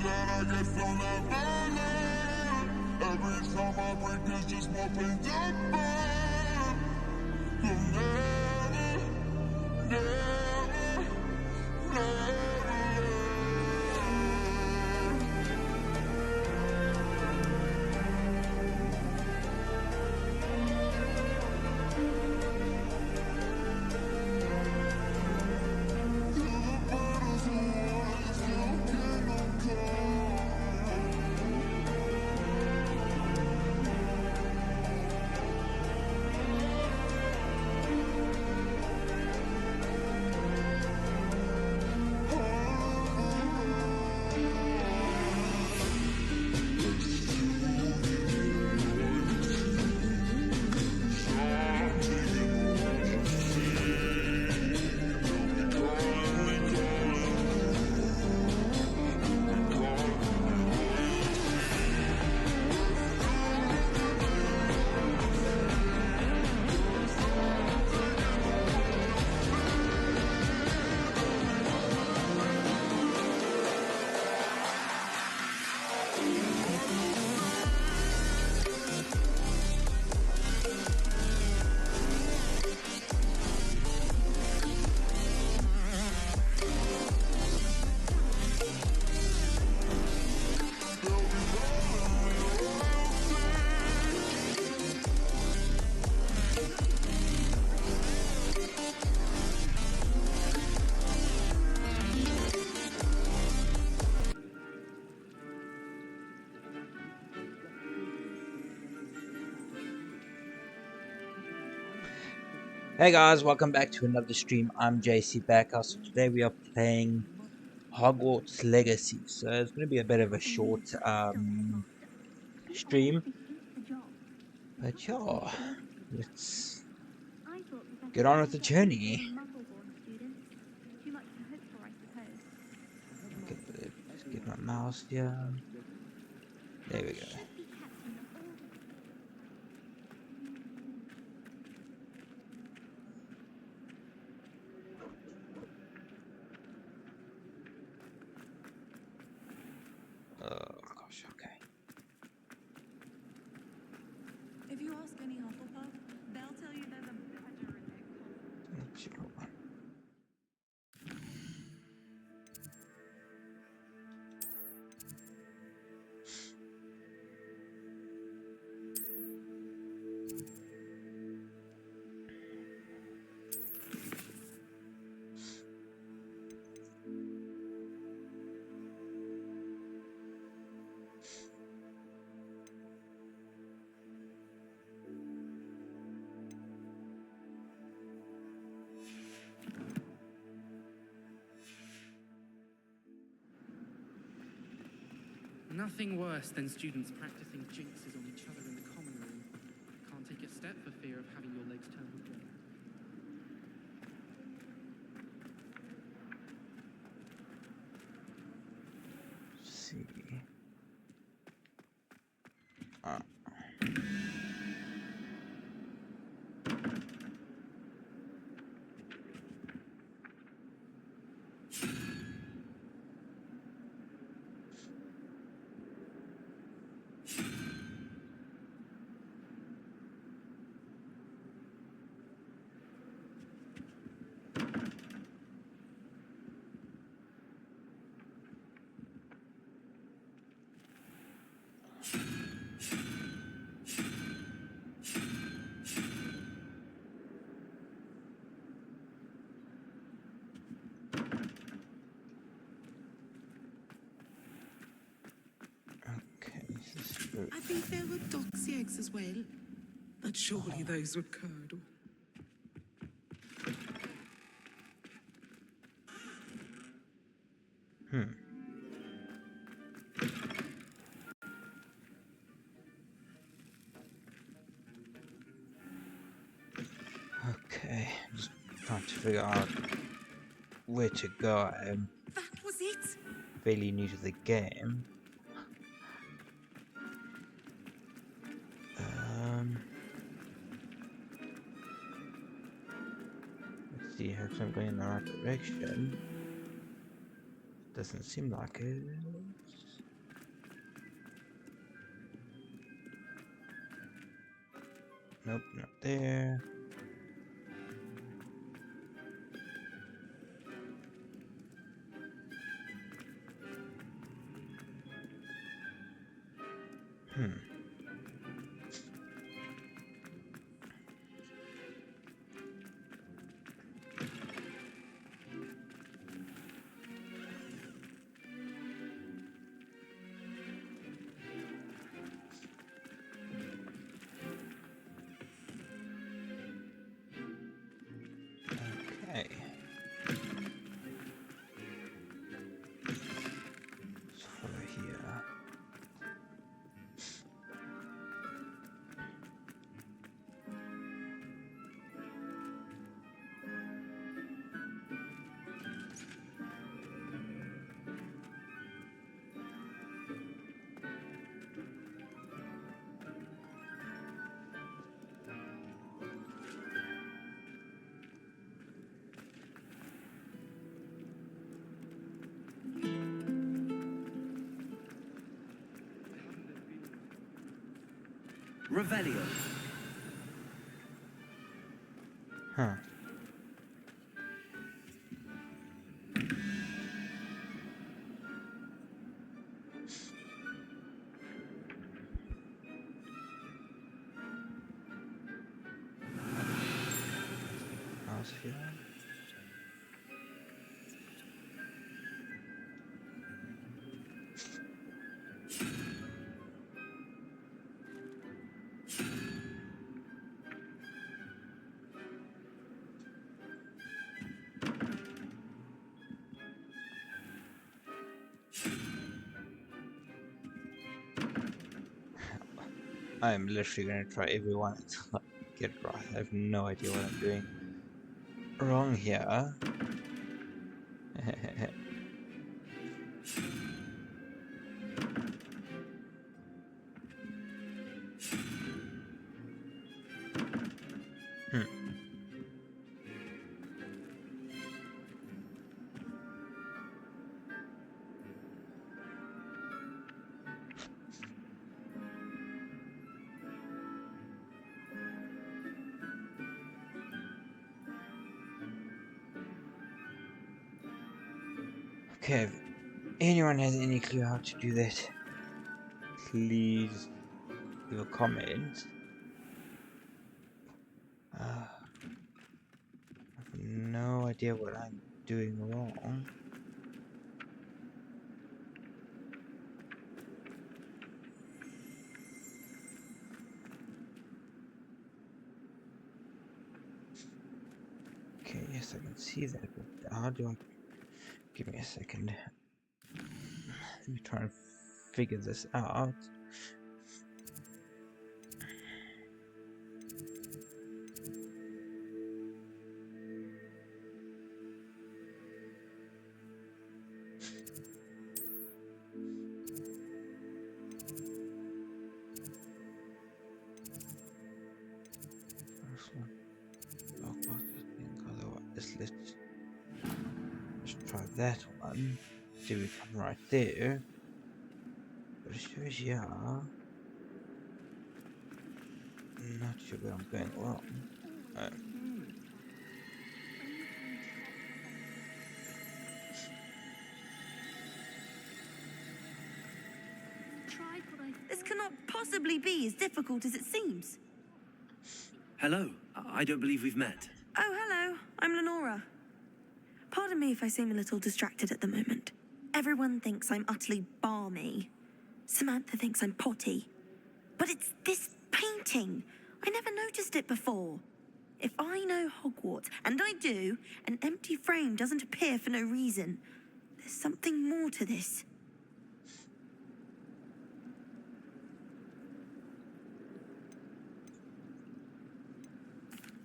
glad I guess I'll never learn. Every time I break, there's just more pain to burn. You'll never, never, never Hey guys, welcome back to another stream. I'm JCBACKHOUSE. So today we are playing Hogwarts Legacy. So it's going to be a bit of a short stream. But yeah, let's get on with the journey. Let's get my mouse here. There we go. Oh gosh, okay. If you ask any Hufflepuff, they'll tell you they're the Let's see what one. Nothing worse than students practicing jinxes on each other in the common room. Can't take a step for fear of having your legs turned away. Let's see. I think there were doxy eggs as well. But surely those were curdle. Okay, just trying to figure out where to go. I'm That was it. fairly new to the game. Let's see, if I'm going in the right direction. Doesn't seem like it. Nope, not there. Okay. Let's follow here. Revelio. Huh. House here. I'm literally gonna try everyone until I get it right. I have no idea what I'm doing wrong here. Okay, if anyone has any clue how to do that, please leave a comment. I have no idea what I'm doing wrong. Okay, yes, I can see that, but how do I... Give me a second. Let me try and figure this out. First one. Otherwise, let's try that one. See, we come right there. But it shows here. Not sure where I'm going wrong. This cannot possibly be as difficult as it seems. Hello. I don't believe we've met. Oh, hello. I'm Lenora. Pardon me if I seem a little distracted at the moment. Everyone thinks I'm utterly balmy. Samantha thinks I'm potty. But it's this painting. I never noticed it before. If I know Hogwarts, and I do, an empty frame doesn't appear for no reason. There's something more to this.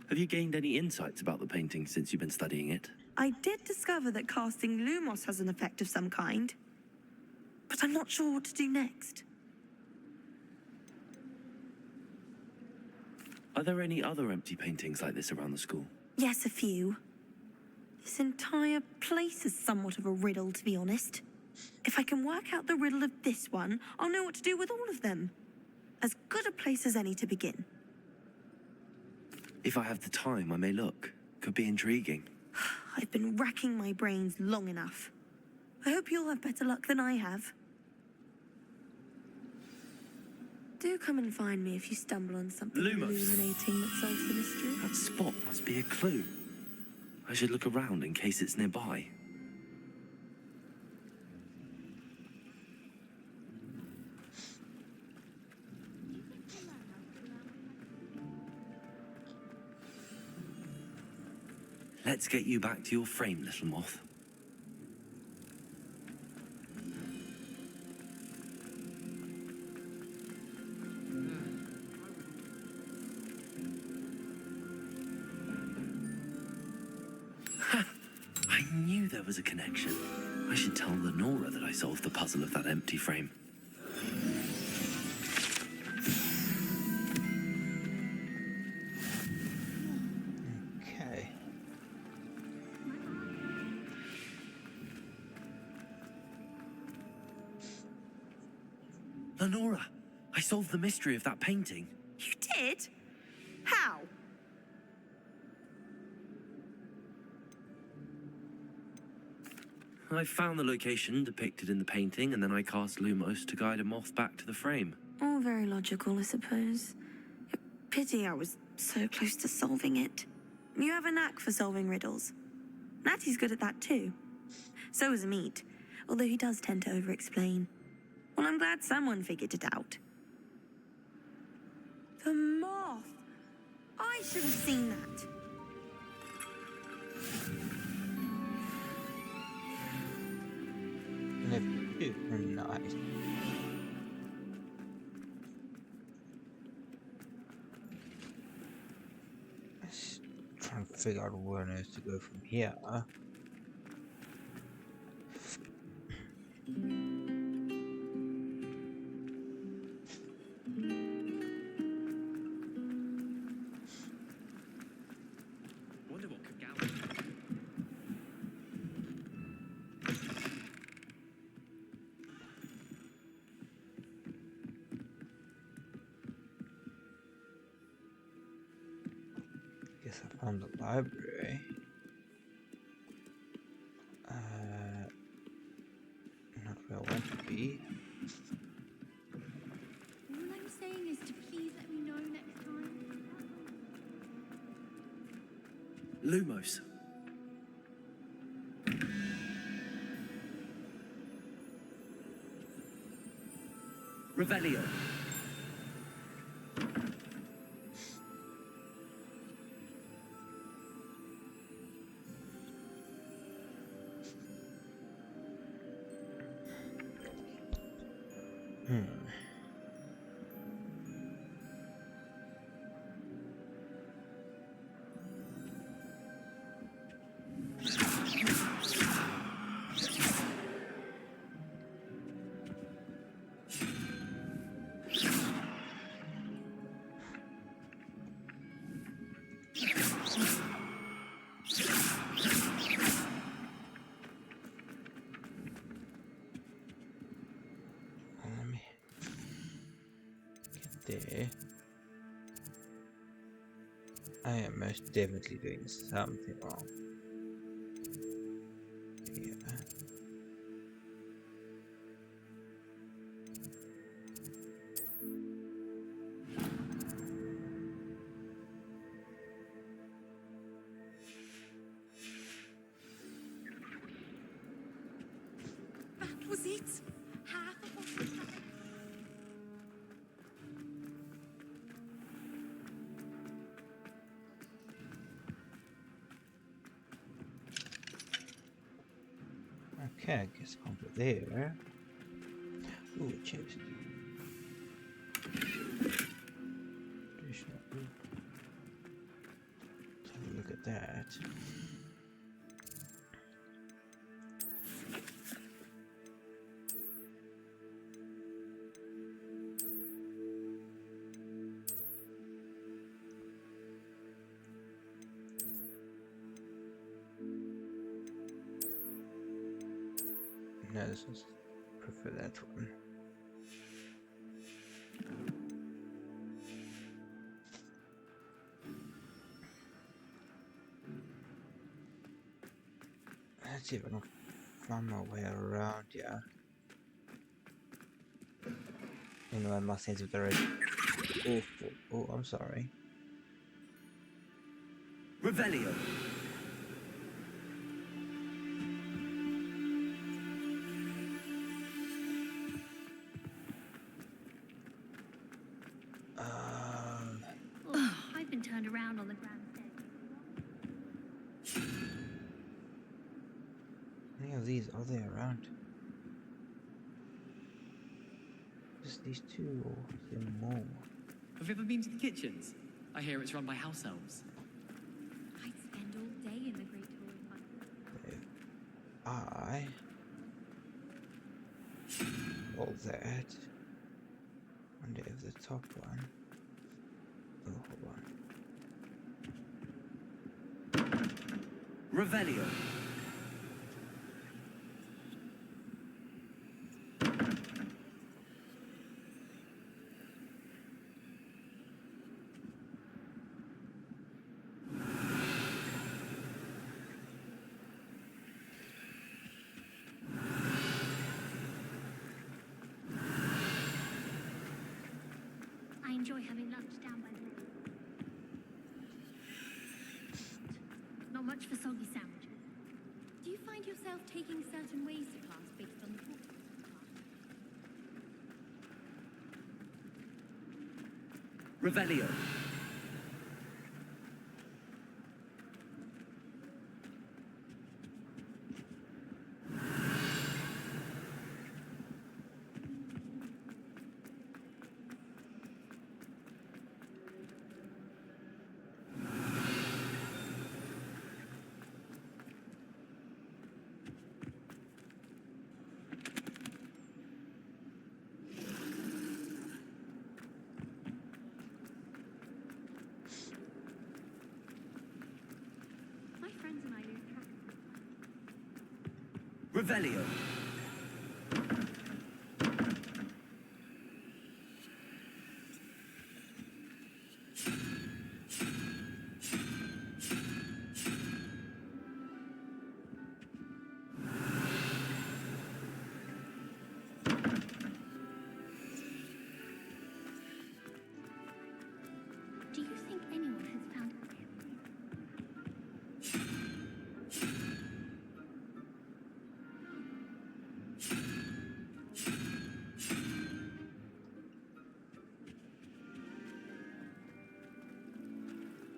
Have you gained any insights about the painting since you've been studying it? I did discover that casting Lumos has an effect of some kind. But I'm not sure what to do next. Are there any other empty paintings like this around the school? Yes, a few. This entire place is somewhat of a riddle, to be honest. If I can work out the riddle of this one, I'll know what to do with all of them. As good a place as any to begin. If I have the time, I may look. Could be intriguing. I've been racking my brains long enough. I hope you'll have better luck than I have. Do come and find me if you stumble on something Lumos. illuminating that solves the mystery. That spot must be a clue. I should look around in case it's nearby. Let's get you back to your frame, little moth. Ha! I knew there was a connection. I should tell Lenora that I solved the puzzle of that empty frame. Okay. Lenora, I solved the mystery of that painting. You did? How? I found the location depicted in the painting, and then I cast Lumos to guide a moth back to the frame. All very logical, I suppose. Pity I was so close to solving it. You have a knack for solving riddles. Natty's good at that too. So is Amit, although he does tend to over-explain. Well, I'm glad someone figured it out. The moth! I should have seen that. Nice. Let's try and figure out where on earth to go from here. Wonder what could gather. Guess I found the library. Not where I want to be. All I'm saying is to please let me know next time. Lumos. Revelio. Let me get there. I am most definitely doing something wrong. Yeah. That was it. Half of what we have. Okay, I guess over there. Ooh, a chest. Additional loot. Let's have a look at that. No, this is prefer that one. see if I can find my way around here. You know, my sense of direction. Oh, I'm sorry. Revelio. Oh, I've been turned around on the grand stairs. Any of these, are they around? Just these two, or is there more? Have you ever been to the kitchens? I hear it's run by house elves. I'd spend all day in the Great Hall of Fun. All that. Wonder if the top one. Oh, hold on. Revelio. I enjoy having lunch down by the lake. Not much for soggy sandwiches. Do you find yourself taking certain ways to class based on the portraits of class? Revelio. My friends and I lose track of Revelio. Do you think anyone has found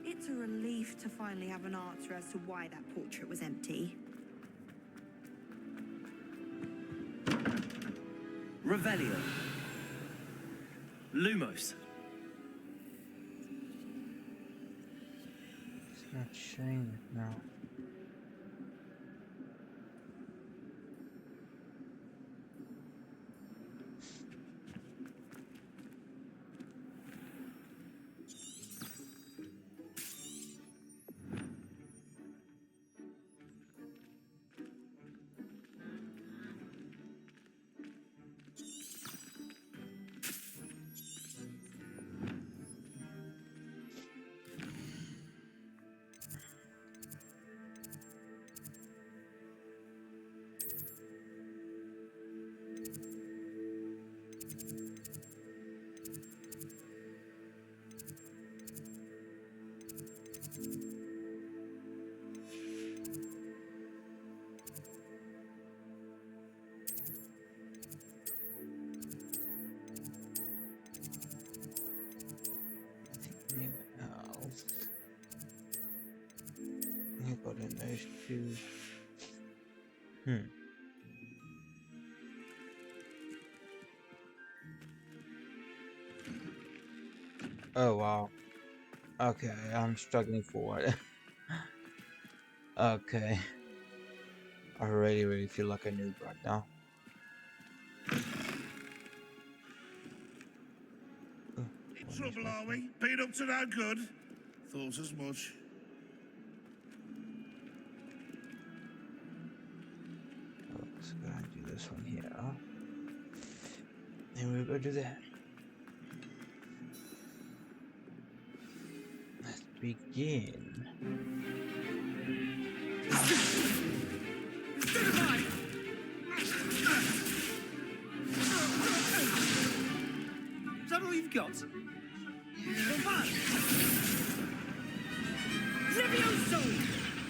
It's a relief to finally have an answer as to why that portrait was empty. Revelio. Lumos. It's not showing it now. Anyone else? You got in those two. Oh wow. Okay, I'm struggling for it. Okay. I really feel like a noob right now. In trouble, are we? Been up to no good? Thought as much. Let's go and do this one here. And we'll go do that. Let's begin. that all you've got? Levioso!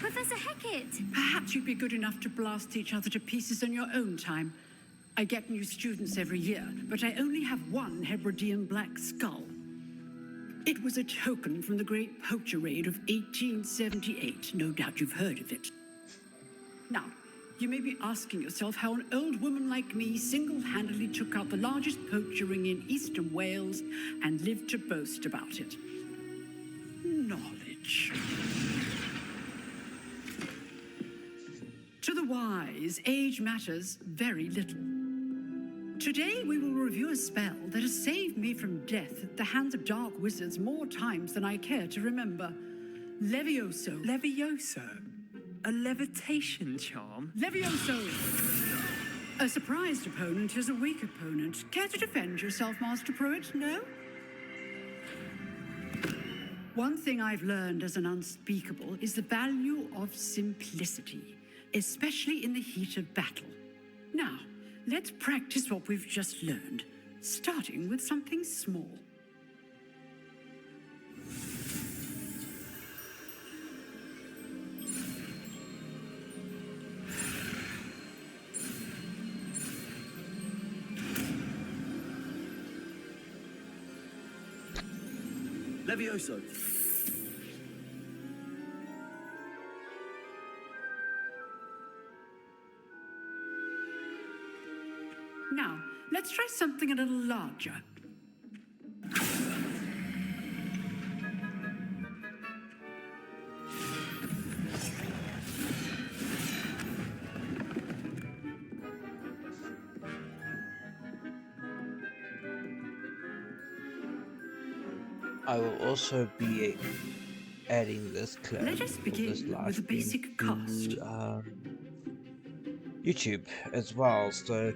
Professor Hackett! Perhaps you'd be good enough to blast each other to pieces on your own time. I get new students every year, but I only have one Hebridean black skull. It was a token from the Great Poacher Raid of 1878. No doubt you've heard of it. Now, you may be asking yourself how an old woman like me single-handedly took out the largest poacher ring in eastern Wales and lived to boast about it. Knowledge. To the wise, age matters very little. Today we will review a spell that has saved me from death at the hands of dark wizards more times than I care to remember. Levioso. Levioso? A levitation charm? Levioso! A surprised opponent is a weak opponent. Care to defend yourself, Master Pruitt? No? One thing I've learned as an unspeakable is the value of simplicity, especially in the heat of battle. Now, let's practice what we've just learned, starting with something small. Levioso. Now, let's try something a little larger. I will also be adding this clip. Let us begin with a basic cast. To, YouTube as well, so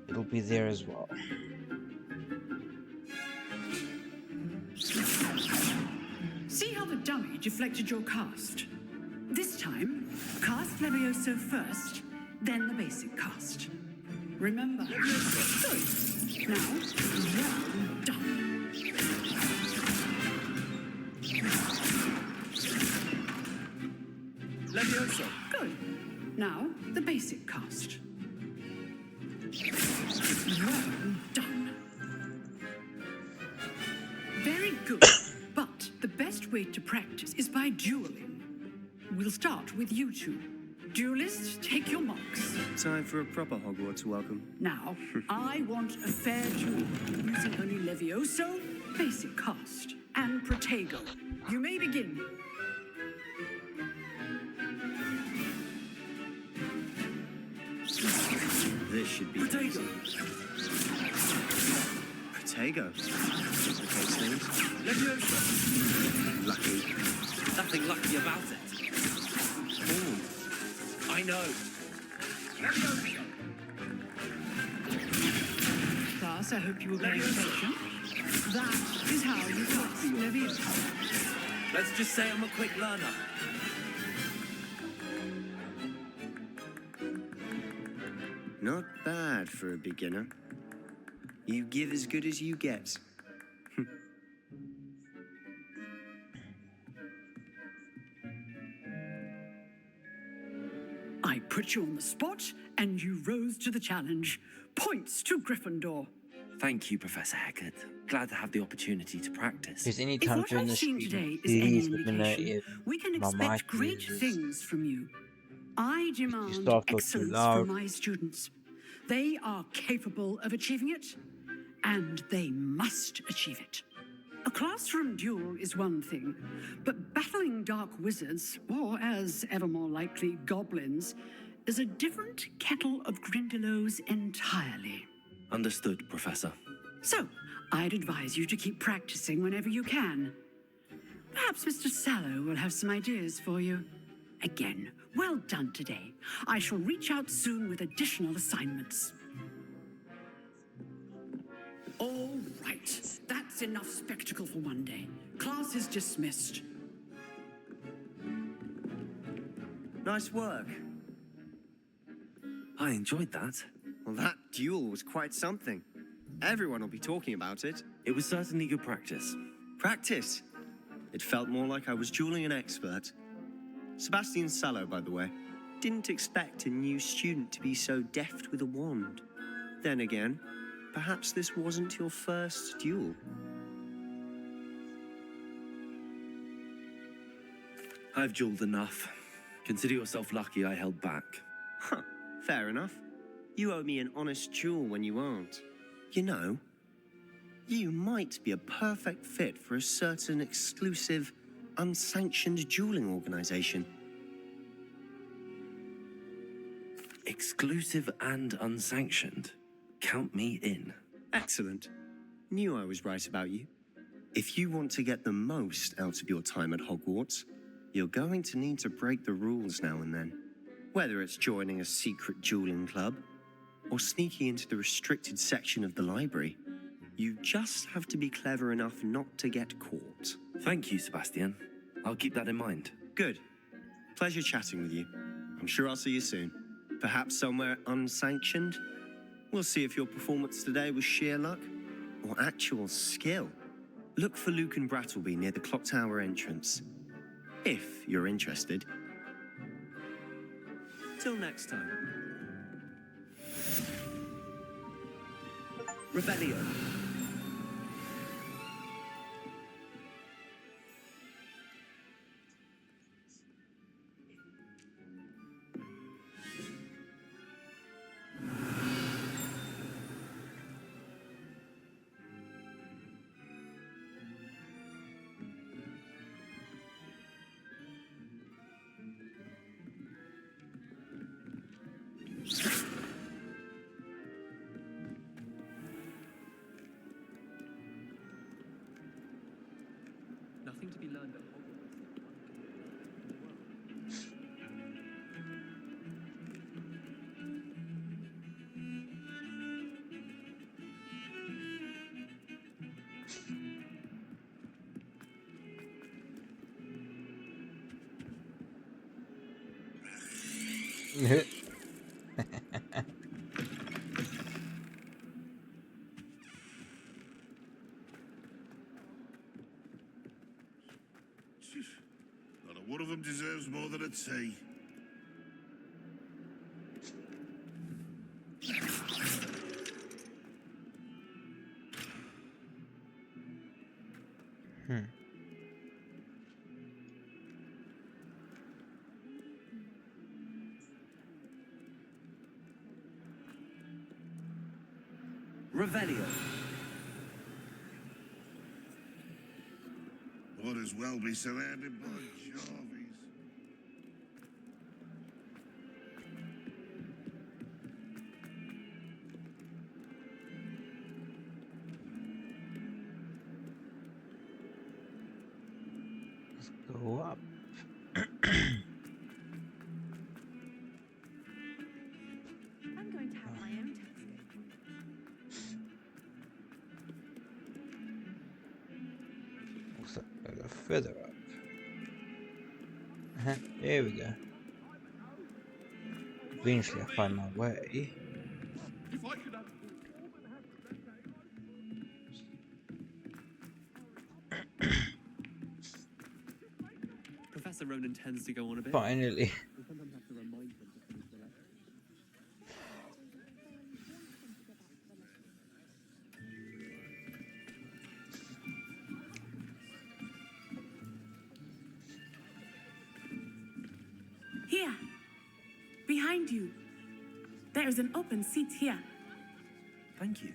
it'll be there as well. See how the dummy deflected your cast? This time, cast Levioso first, then the basic cast. Remember, good. Now, well done. Levioso. Good. Now, the basic cast. Well done. Very good. But the best way to practice is by dueling. We'll start with you two. Duelists, take your marks. Time for a proper Hogwarts welcome. Now, I want a fair duel using only Levioso, basic cast, and Protego. You may begin. This should be Protego. Protego. Okay, Sneeze. Levioso. Lucky. Nothing lucky about it. Ooh. I know. Class, I hope you will pay attention. That is how you cast Levioso. Let's just say I'm a quick learner. Not bad for a beginner. You give as good as you get. I put you on the spot, and you rose to the challenge. Points to Gryffindor. Thank you, Professor Hackett. Glad to have the opportunity to practice. If there's any If time what during I've the seen stream, today is any please let me know indication, if we can my expect mic great is- things from you. I demand start talking excellence loud. from my students. They are capable of achieving it, and they must achieve it. A classroom duel is one thing, but battling dark wizards, or as ever more likely, goblins, is a different kettle of Grindylows entirely. Understood, Professor. So, I'd advise you to keep practicing whenever you can. Perhaps Mr. Sallow will have some ideas for you. Again, well done today. I shall reach out soon with additional assignments. All right, that's enough spectacle for one day. Class is dismissed. Nice work. I enjoyed that. Well, that duel was quite something. Everyone will be talking about it. It was certainly good practice. Practice. It felt more like I was dueling an expert. Sebastian Sallow, by the way. Didn't expect a new student to be so deft with a wand. Then again, perhaps this wasn't your first duel. I've dueled enough. Consider yourself lucky I held back. Huh, fair enough. You owe me an honest duel when you aren't. You know, you might be a perfect fit for a certain exclusive, unsanctioned dueling organization. Exclusive and unsanctioned. Count me in. Excellent. Knew I was right about you. If you want to get the most out of your time at Hogwarts, you're going to need to break the rules now and then. Whether it's joining a secret dueling club, or sneaking into the restricted section of the library, you just have to be clever enough not to get caught. Thank you, Sebastian. I'll keep that in mind. Good. Pleasure chatting with you. I'm sure I'll see you soon. Perhaps somewhere unsanctioned? We'll see if your performance today was sheer luck or actual skill. Look for Luke and Brattleby near the clock tower entrance, if you're interested. Till next time. Revelio. Nothing to be learned at Hogwarts. Not a one of them deserves more than a tea. Revelio. Might as well be surrounded by Jarvies. Let's go up. I'm going to have my own telescope. Looks like I go further up. There we go. Eventually I find my way. If I could have Professor Ronan tends to go on a bit. Finally. We sometimes have to remind them to please relax. Here, behind you. There is an open seat here. Thank you.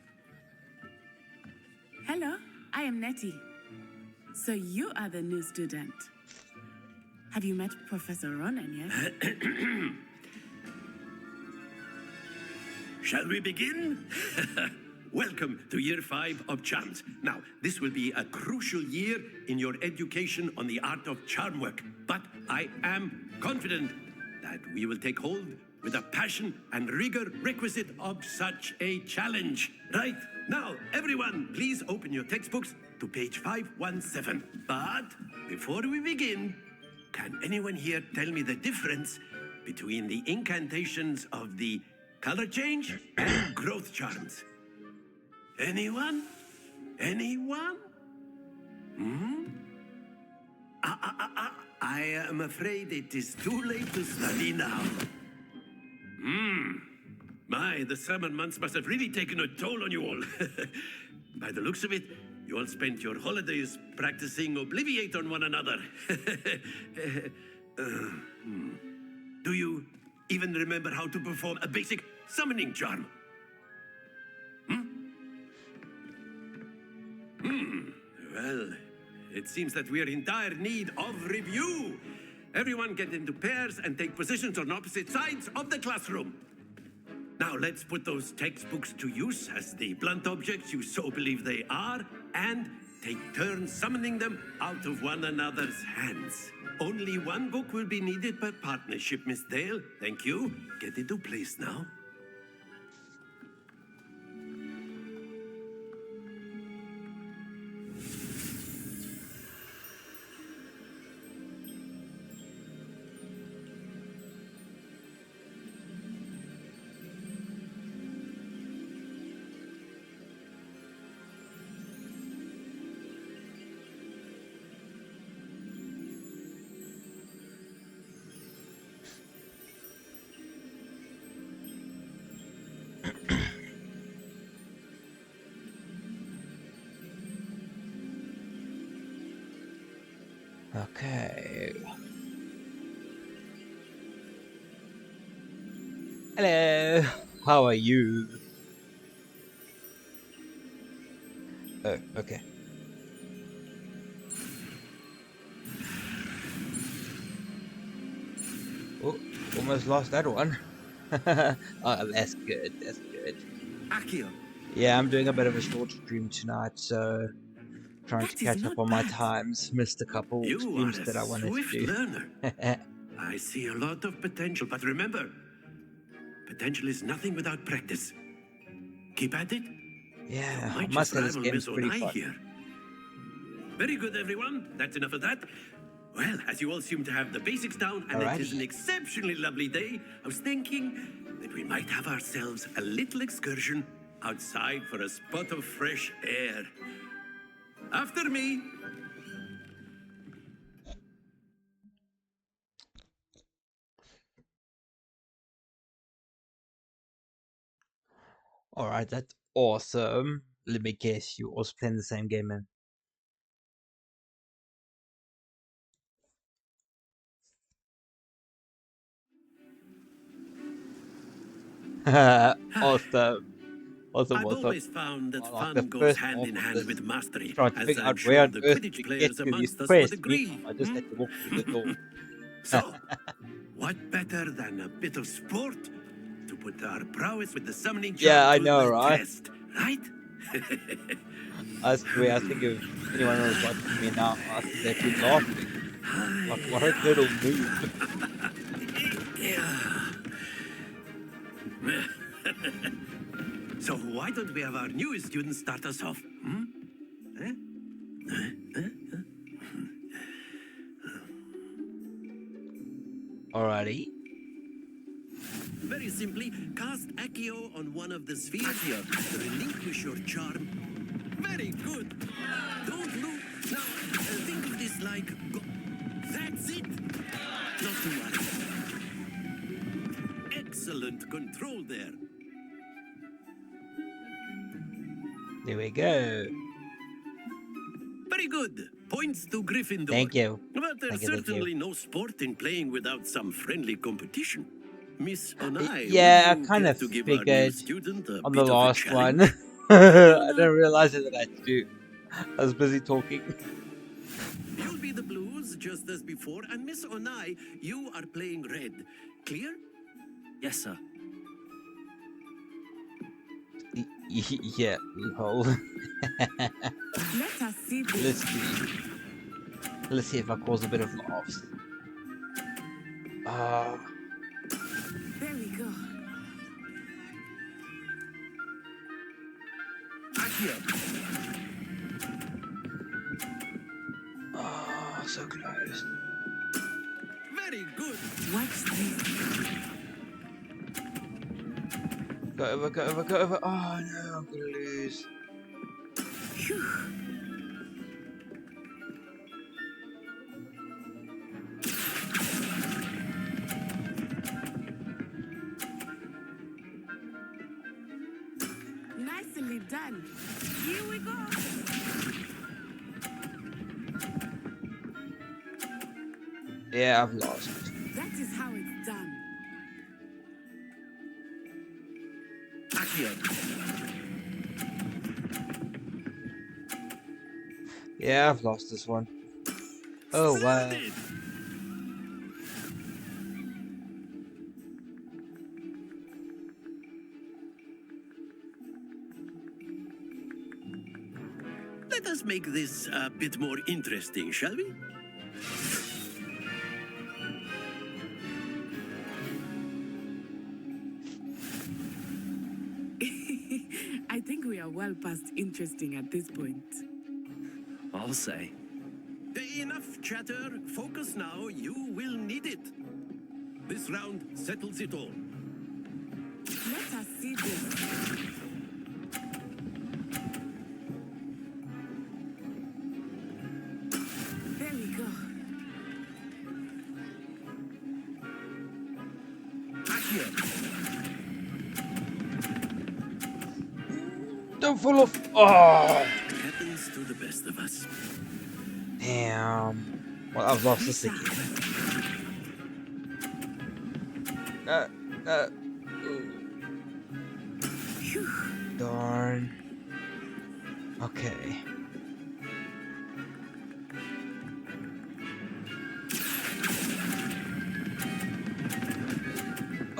Hello, I am Nettie. So you are the new student. Have you met Professor Ronan yet? Shall we begin? Welcome to Year 5 of Charms. Now, this will be a crucial year in your education on the art of charm work, but I am confident that we will take hold with the passion and rigor requisite of such a challenge. Right, now, everyone, please open your textbooks to page 517. But before we begin, can anyone here tell me the difference between the incantations of the color change and growth charms? Anyone? Anyone? Hmm? I am afraid it is too late to study now. My, the summer months must have really taken a toll on you all. By the looks of it, you all spent your holidays practicing Obliviate on one another. Do you even remember how to perform a basic summoning charm? Well, it seems that we are in dire need of review. Everyone get into pairs and take positions on opposite sides of the classroom. Now let's put those textbooks to use as the blunt objects you so believe they are, and take turns summoning them out of one another's hands. Only one book will be needed per partnership, Miss Dale. Thank you. Get into place now. Okay. Hello. How are you? Oh, okay. Oh, almost lost that one. Oh, that's good. That's good. Akio, Yeah, I'm doing a bit of a short stream tonight, so trying to That is catch up not on my bad. times. Missed a couple You are streams a that I wanted to swift do. learner. I see a lot of potential, but remember, potential is nothing without practice. Keep at it. Yeah, I Might must just say this rival game's Miss pretty Onai fun. here. Very good, everyone. That's enough of that. Well, as you all seem to have the basics down, and it is an Alrighty. exceptionally lovely day, I was thinking that we might have ourselves a little excursion outside for a spot of fresh air. After me. Alright, that's awesome. Let me guess, you also playing the same game, man. Awesome. Awesome, I've awesome. always found that Well, like the fun goes first hand half in of hand this, with mastery, trying to as figure I'm out where sure on the earth to Quidditch get players to these amongst us would quests. Meanwhile, agree. I just had to walk through the door. So, what better than a bit of sport to put our prowess with the summoning Yeah, charm I to know, the right? test, right? I swear, I think if anyone was watching me now, I think they'd be laughing. Like, what a little noob. So why don't we have our newest student start us off? Alrighty. Very simply, cast Accio on one of the spheres here. Relinquish your charm. Very good. Don't lose. Now, think of this like... That's it. Not to worry. Excellent control there. There we go. Very good. Points to Gryffindor. Thank you. But there's Thank you. certainly no sport in playing without some friendly competition. Miss Onai, Yeah, I would you kind care of to give our new figured student a on bit the of a last challenge? one. I didn't realize that I had to do. I was busy talking. You'll be the blues just as before, and Miss Onai, you are playing red. Clear? Yes, sir. Yeah, lol. Let us see this. Let's see. Let's see if I cause a bit of laughs. There we go. Oh, so close. Very good. Watch this. Go over, go over, go over. Oh no, I'm gonna lose. done. Here we go. Yeah, I've lost. That is how it's done. Accio. Yeah, I've lost this one. Oh, wow. Splendid! Let us make this a bit more interesting, shall we? I think we are well past interesting at this point. I'll say. Enough chatter. Focus now. You will need it. This round settles it all. Let us see this. There we go. Accio. Don't fall off. Oh, Happens to the best of us. damn. Well, I've lost this again. Darn. Okay.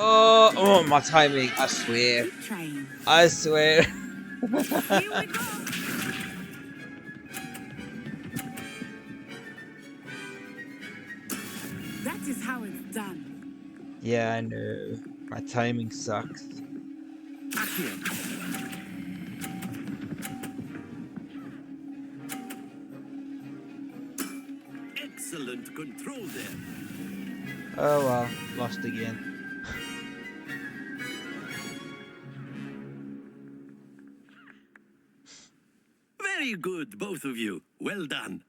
Oh, my timing. I swear. Keep trying. I swear. Here we go. That is how it's done. Yeah, I know. My timing sucks. Accio. Excellent control there. Oh well, lost again. Very good, both of you. Well done.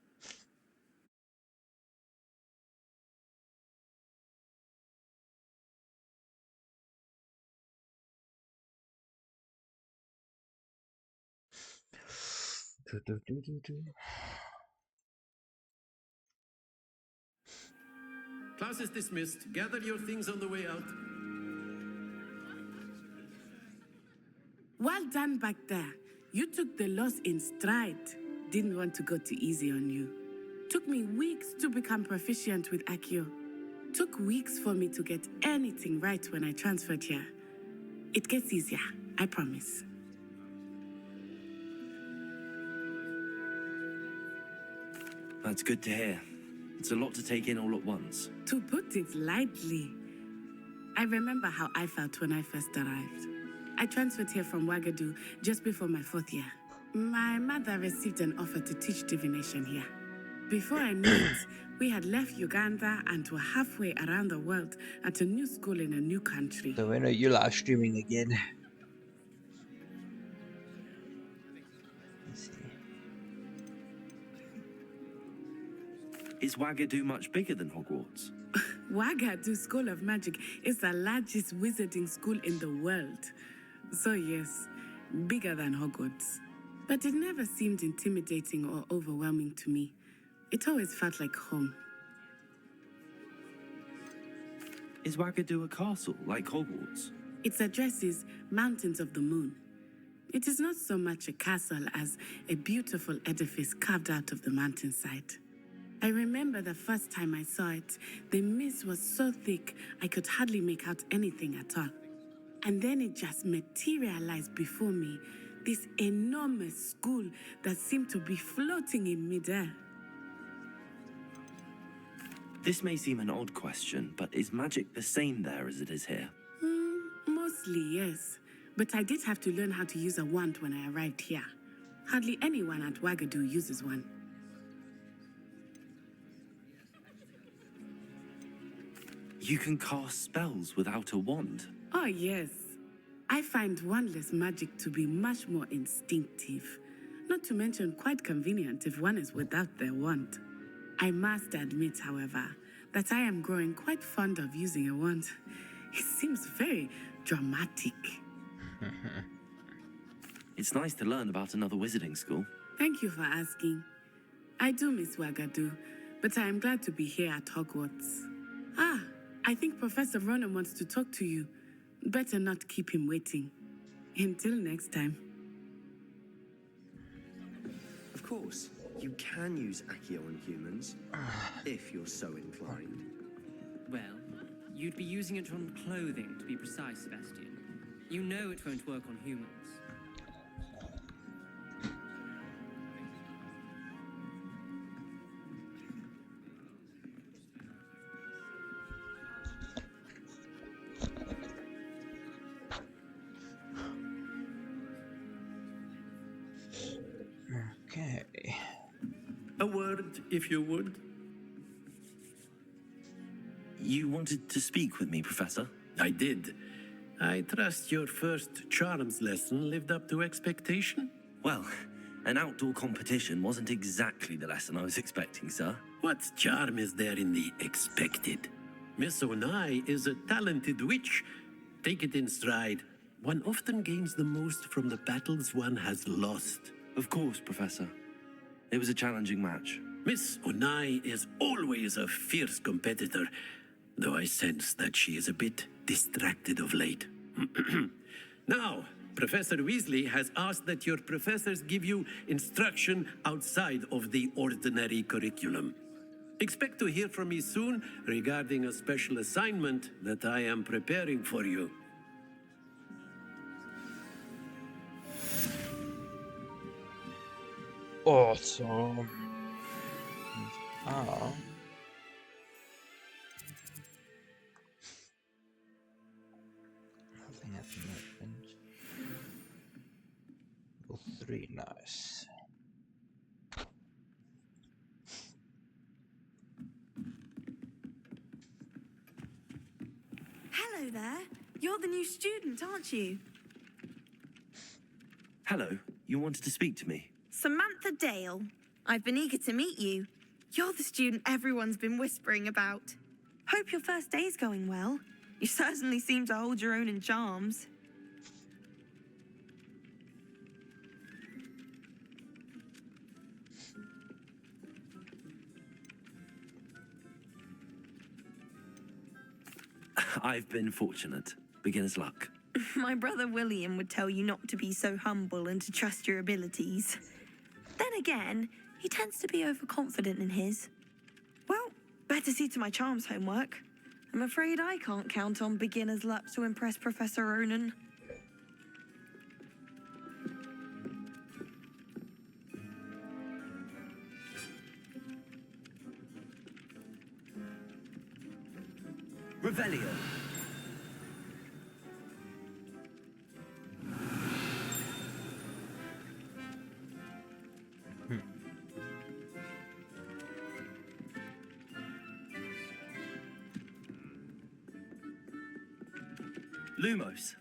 Class is dismissed. Gather your things on the way out. Well done back there. You took the loss in stride. Didn't want to go too easy on you. Took me weeks to become proficient with Accio. Took weeks for me to get anything right when I transferred here. It gets easier, I promise. That's good to hear. It's a lot to take in all at once. To put it lightly, I remember how I felt when I first arrived. I transferred here from Ouagadougou just before my 4th year. My mother received an offer to teach divination here. Before I knew it, we had left Uganda and were halfway around the world at a new school in a new country. So I know you're live streaming again. Let's see. Is Ouagadougou much bigger than Hogwarts? Ouagadougou School of Magic is the largest wizarding school in the world. So yes, bigger than Hogwarts. But it never seemed intimidating or overwhelming to me. It always felt like home. Is Ouagadougou a castle, like Hogwarts? Its address is Mountains of the Moon. It is not so much a castle as a beautiful edifice carved out of the mountainside. I remember the first time I saw it, the mist was so thick I could hardly make out anything at all. And then it just materialized before me, this enormous school that seemed to be floating in midair. This may seem an odd question, but is magic the same there as it is here? Mostly, yes. But I did have to learn how to use a wand when I arrived here. Hardly anyone at Ouagadougou uses one. You can cast spells without a wand. Oh, yes. I find wandless magic to be much more instinctive. Not to mention quite convenient if one is without their wand. I must admit, however, that I am growing quite fond of using a wand. It seems very dramatic. It's nice to learn about another wizarding school. Thank you for asking. I do miss Wagadu, but I am glad to be here at Hogwarts. Ah, I think Professor Ronan wants to talk to you. Better not keep him waiting. Until next time. Of course, you can use Accio on humans, if you're so inclined. Well, you'd be using it on clothing, to be precise, Sebastian. You know it won't work on humans. Okay. A word, if you would. You wanted to speak with me, Professor? I did. I trust your first charms lesson lived up to expectation? Well, an outdoor competition wasn't exactly the lesson I was expecting, sir. What charm is there in the expected? Miss Onai is a talented witch. Take it in stride. One often gains the most from the battles one has lost. Of course, Professor. It was a challenging match. Miss Onai is always a fierce competitor, though I sense that she is a bit distracted of late. Now, Professor Weasley has asked that your professors give you instruction outside of the ordinary curriculum. Expect to hear from me soon regarding a special assignment that I am preparing for you. Awesome. Oh. Nothing hasn't opened. Level 3, nice. Hello there. You're the new student, aren't you? Hello, you wanted to speak to me? Samantha Dale. I've been eager to meet you. You're the student everyone's been whispering about. Hope your first day's going well. You certainly seem to hold your own in charms. I've been fortunate. Beginner's luck. My brother William would tell you not to be so humble and to trust your abilities. Then again, he tends to be overconfident in his. Well, better see to my charms homework. I'm afraid I can't count on beginner's luck to impress Professor Ronan. Revelio. Lumos.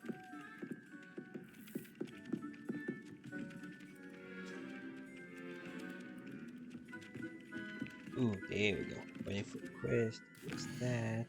Ooh, there we go. Waiting for the quest. What's that?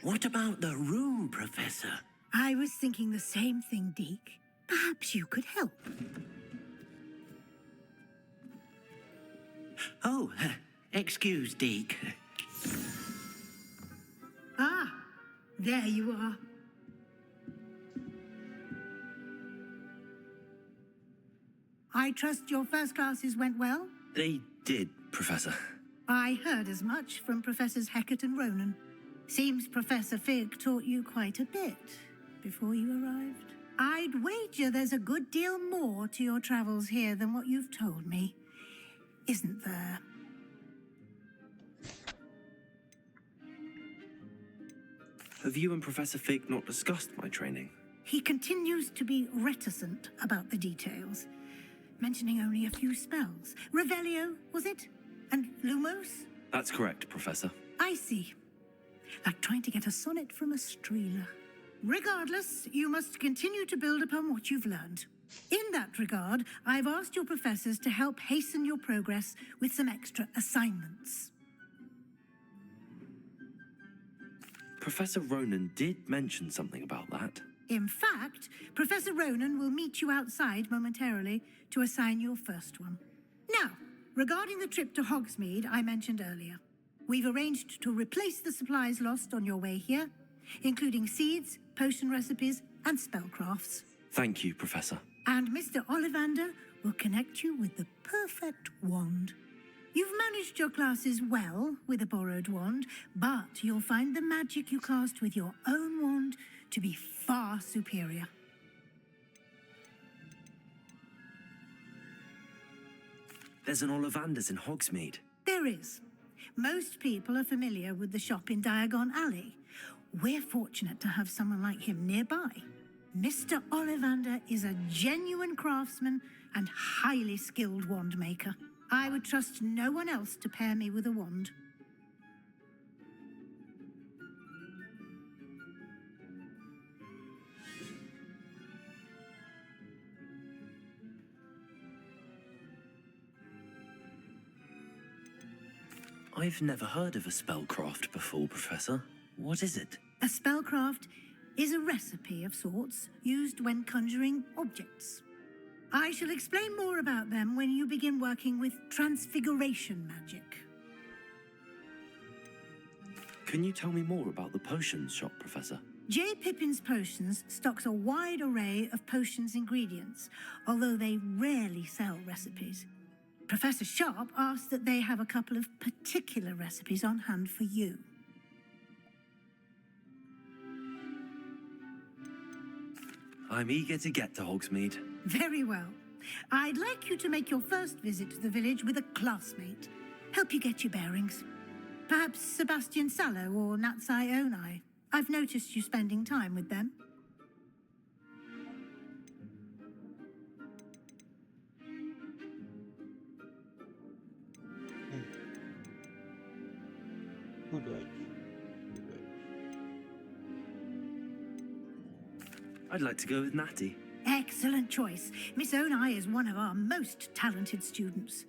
What about the room, Professor? I was thinking the same thing, Deke. Perhaps you could help. Oh, excuse, Deke. Ah, there you are. I trust your first classes went well? They did, Professor. I heard as much from Professors Hecat and Ronan. Seems Professor Fig taught you quite a bit before you arrived. I'd wager there's a good deal more to your travels here than what you've told me. Isn't there? Have you and Professor Fig not discussed my training? He continues to be reticent about the details, mentioning only a few spells. Revelio, was it? And Lumos? That's correct, Professor. I see. Like trying to get a sonnet from a streeler. Regardless, you must continue to build upon what you've learned. In that regard, I've asked your professors to help hasten your progress with some extra assignments. Professor Ronan did mention something about that. In fact, Professor Ronan will meet you outside momentarily to assign your first one. Now, regarding the trip to Hogsmeade I mentioned earlier, we've arranged to replace the supplies lost on your way here, including seeds, potion recipes, and spellcrafts. Thank you, Professor. And Mr. Ollivander will connect you with the perfect wand. You've managed your classes well with a borrowed wand, but you'll find the magic you cast with your own wand to be far superior. There's an Ollivander's in Hogsmeade. There is. Most people are familiar with the shop in Diagon Alley. We're fortunate to have someone like him nearby. Mr. Ollivander is a genuine craftsman and highly skilled wand maker. I would trust no one else to pair me with a wand. I've never heard of a spellcraft before, Professor. What is it? A spellcraft is a recipe of sorts used when conjuring objects. I shall explain more about them when you begin working with transfiguration magic. Can you tell me more about the potions shop, Professor? J. Pippin's Potions stocks a wide array of potions ingredients, although they rarely sell recipes. Professor Sharp asked that they have a couple of particular recipes on hand for you. I'm eager to get to Hogsmeade. Very well. I'd like you to make your first visit to the village with a classmate. Help you get your bearings. Perhaps Sebastian Sallow or Natsai Onai. I've noticed you spending time with them. Who do I? I'd like to go with Natty. Excellent choice. Miss Onai is one of our most talented students.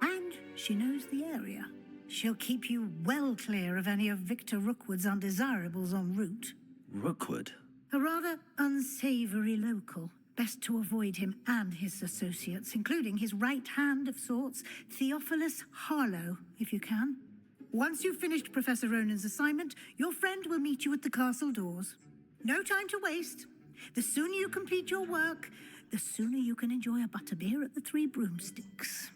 And she knows the area. She'll keep you well clear of any of Victor Rookwood's undesirables en route. Rookwood? A rather unsavory local. Best to avoid him and his associates, including his right hand of sorts, Theophilus Harlow, if you can. Once you've finished Professor Ronan's assignment, your friend will meet you at the castle doors. No time to waste. The sooner you complete your work, the sooner you can enjoy a butterbeer at the Three Broomsticks.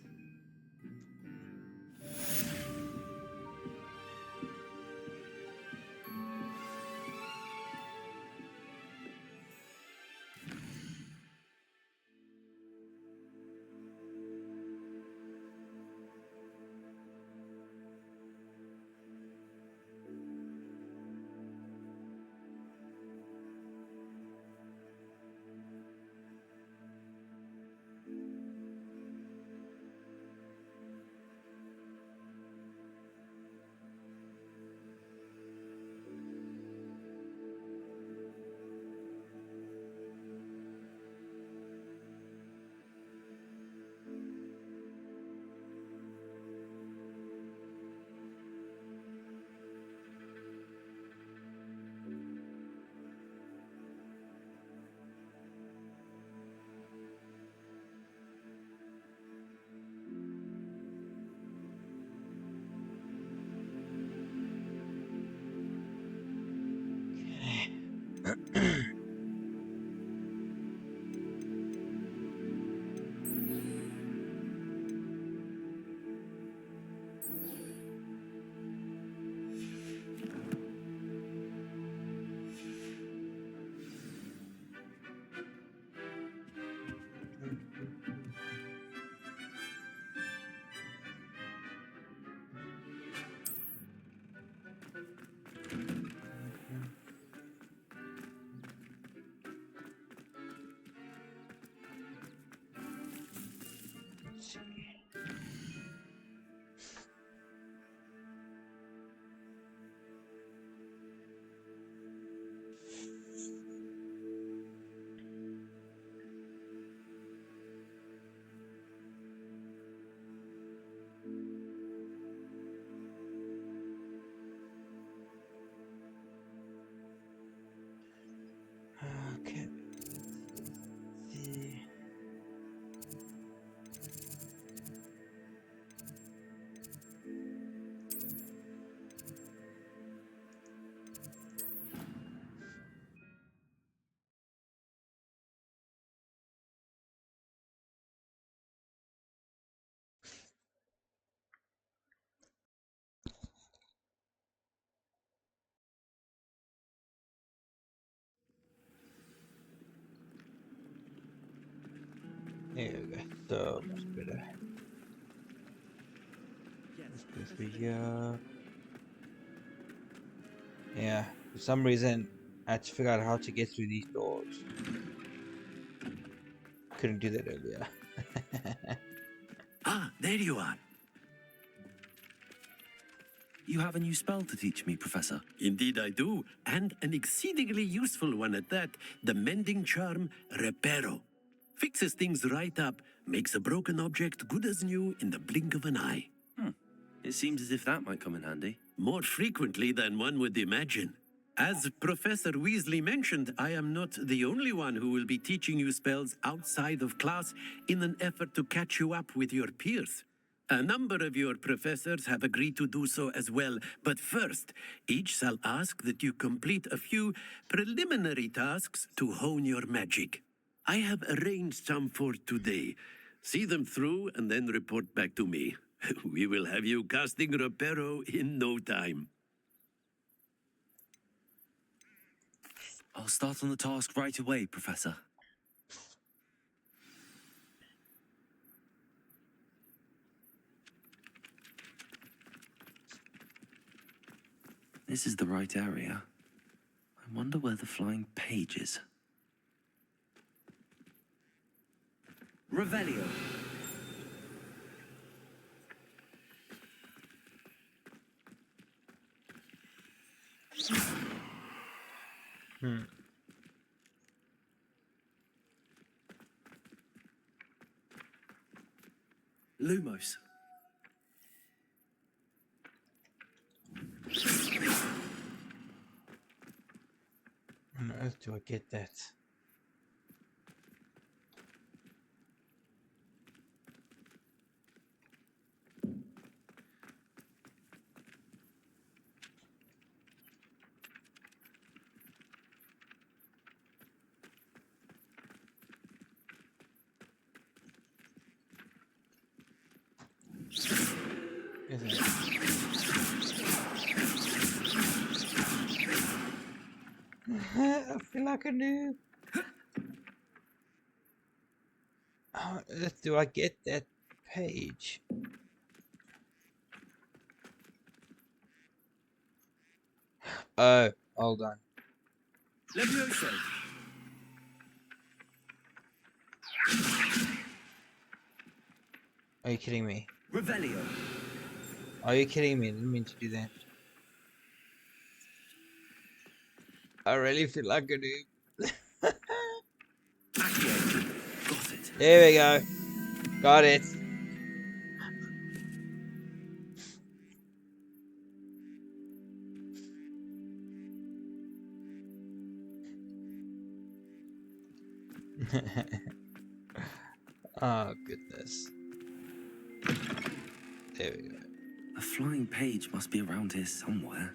There we go. So much better. Let's go through here. Yeah, for some reason, I had to figure out how to get through these doors. Couldn't do that earlier. Ah, there you are. You have a new spell to teach me, Professor. Indeed I do, and an exceedingly useful one at that. The mending charm, Reparo. Fixes things right up, makes a broken object good as new in the blink of an eye. It seems as if that might come in handy. More frequently than one would imagine. As Professor Weasley mentioned, I am not the only one who will be teaching you spells outside of class in an effort to catch you up with your peers. A number of your professors have agreed to do so as well, but first, each shall ask that you complete a few preliminary tasks to hone your magic. I have arranged some for today. See them through and then report back to me. We will have you casting Reparo in no time. I'll start on the task right away, Professor. This is the right area. I wonder where the flying page is. Revelio. Lumos. On earth do I get that? Isn't it? I feel like a noob. How on earth do I get that page? Oh, hold on. Levioso. Are you kidding me? Revelio. Are you kidding me? I didn't mean to do that. I really feel like a noob. Got it. There we go. Got it. Oh, goodness. There we go. A flying page must be around here somewhere.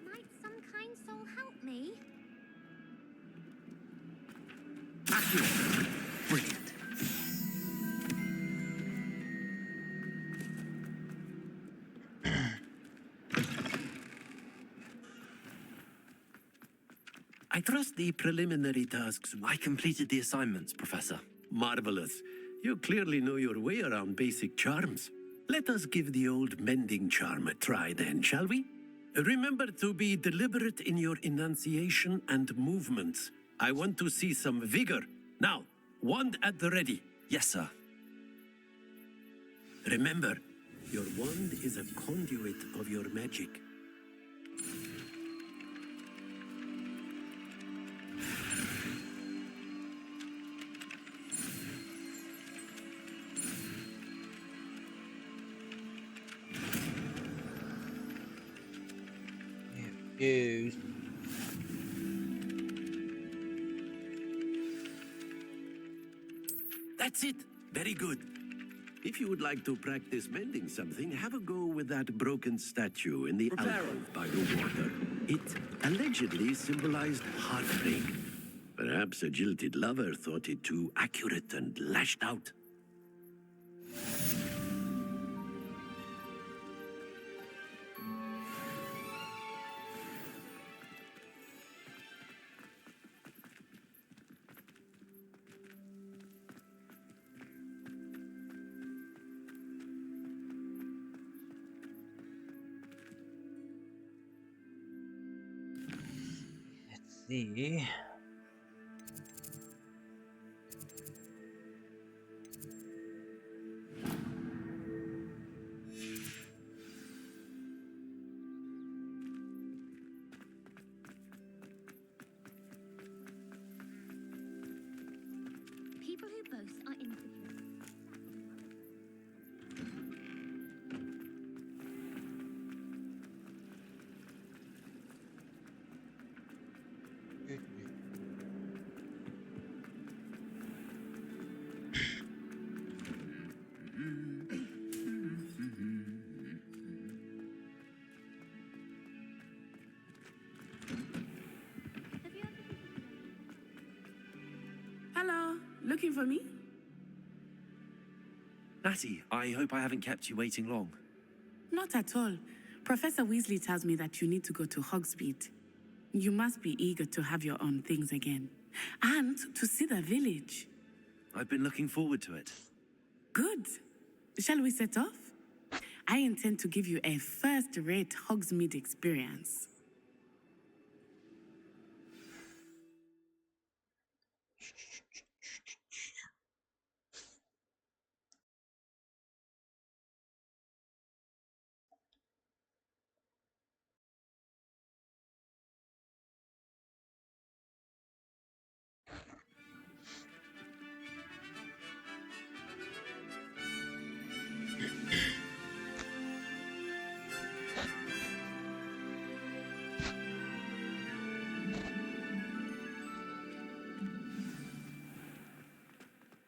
Might some kind soul help me? Brilliant. I trust the preliminary tasks. I completed the assignments, Professor. Marvelous. You clearly know your way around basic charms. Let us give the old mending charm a try then, shall we? Remember to be deliberate in your enunciation and movements. I want to see some vigor. Now, wand at the ready. Yes, sir. Remember, your wand is a conduit of your magic. Use. That's it. Very good. If you would like to practice mending something, have a go with that broken statue in the alcove by the water. It allegedly symbolized heartbreak. Perhaps a jilted lover thought it too accurate and lashed out. see. People who boast are insecure. Hello, looking for me? Natty, I hope I haven't kept you waiting long. Not at all. Professor Weasley tells me that you need to go to Hogsmeade. You must be eager to have your own things again. And to see the village. I've been looking forward to it. Good. Shall we set off? I intend to give you a first-rate Hogsmeade experience.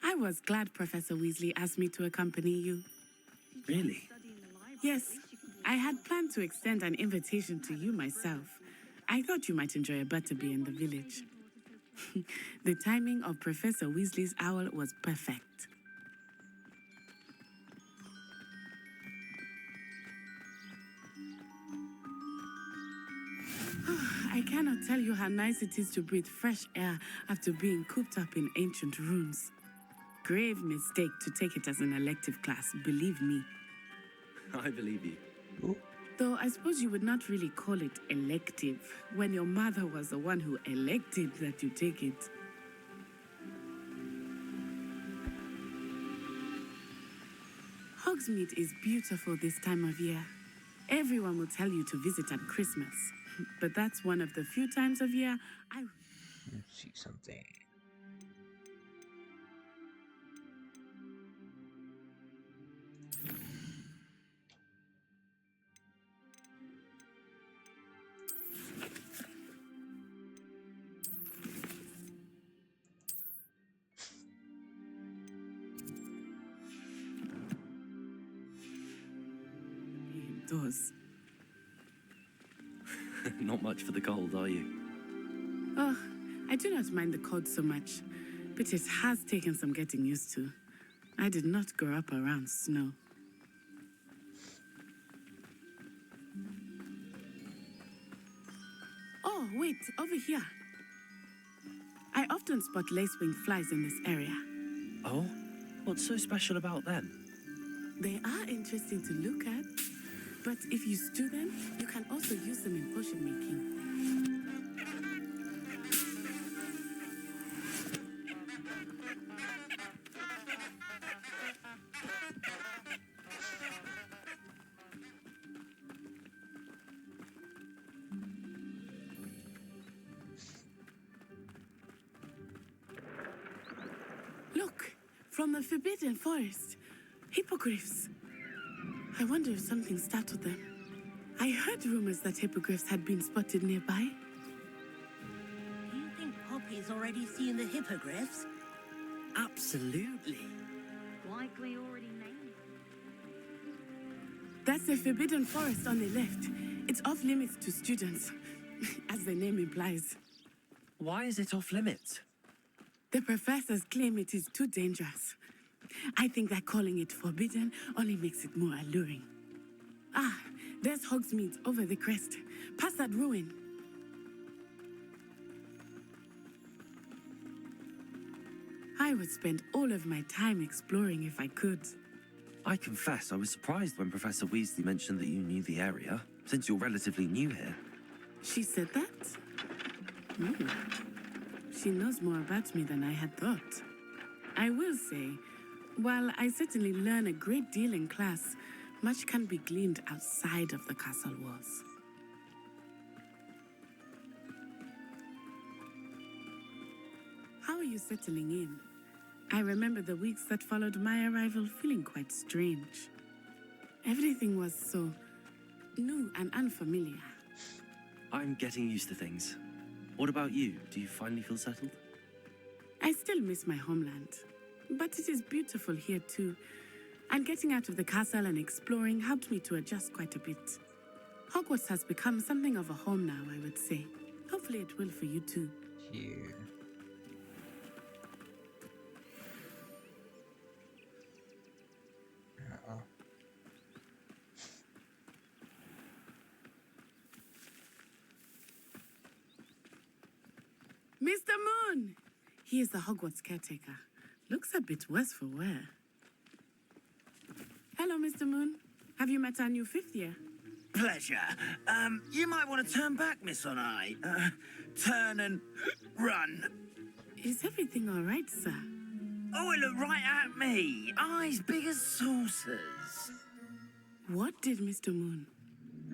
I was glad Professor Weasley asked me to accompany you. Really? Yes, I had planned to extend an invitation to you myself. I thought you might enjoy a butterbeer in the village. The timing of Professor Weasley's owl was perfect. I cannot tell you how nice it is to breathe fresh air after being cooped up in ancient rooms. Grave mistake to take it as an elective class, believe me. I believe you. Ooh. Though I suppose you would not really call it elective when your mother was the one who elected that you take it. Hogsmeade is beautiful this time of year. Everyone will tell you to visit at Christmas. But that's one of the few times of year Let's see something. indoors. Not much for the cold, are you? Oh, I do not mind the cold so much, but it has taken some getting used to. I did not grow up around snow. Oh, wait, over here. I often spot lacewing flies in this area. Oh? What's so special about them? They are interesting to look at, but if you stew them, you can also use them in potion making. Look, from the Forbidden Forest. Hippogriffs. I wonder if something startled them. I heard rumors that hippogriffs had been spotted nearby. Do you think Poppy's already seen the hippogriffs? Absolutely. Likely already named. That's the Forbidden Forest on the left. It's off limits to students, as the name implies. Why is it off limits? The professors claim it is too dangerous. I think that calling it forbidden only makes it more alluring. Ah, there's Hogsmeade over the crest, past that ruin. I would spend all of my time exploring if I could. I confess I was surprised when Professor Weasley mentioned that you knew the area, since you're relatively new here. She said that? She knows more about me than I had thought. I will say, while I certainly learn a great deal in class, much can be gleaned outside of the castle walls. How are you settling in? I remember the weeks that followed my arrival feeling quite strange. Everything was so new and unfamiliar. I'm getting used to things. What about you? Do you finally feel settled? I still miss my homeland, but it is beautiful here too. And getting out of the castle and exploring helped me to adjust quite a bit. Hogwarts has become something of a home now, I would say. Hopefully it will for you too. Here. Mr. Moon! He is the Hogwarts caretaker. Looks a bit worse for wear. Hello, Mr. Moon. Have you met our new fifth year? Pleasure. You might want to turn back, Miss Onai. Turn and run. Is everything all right, sir? Oh, it looked right at me. Eyes big as saucers. What did Mr. Moon?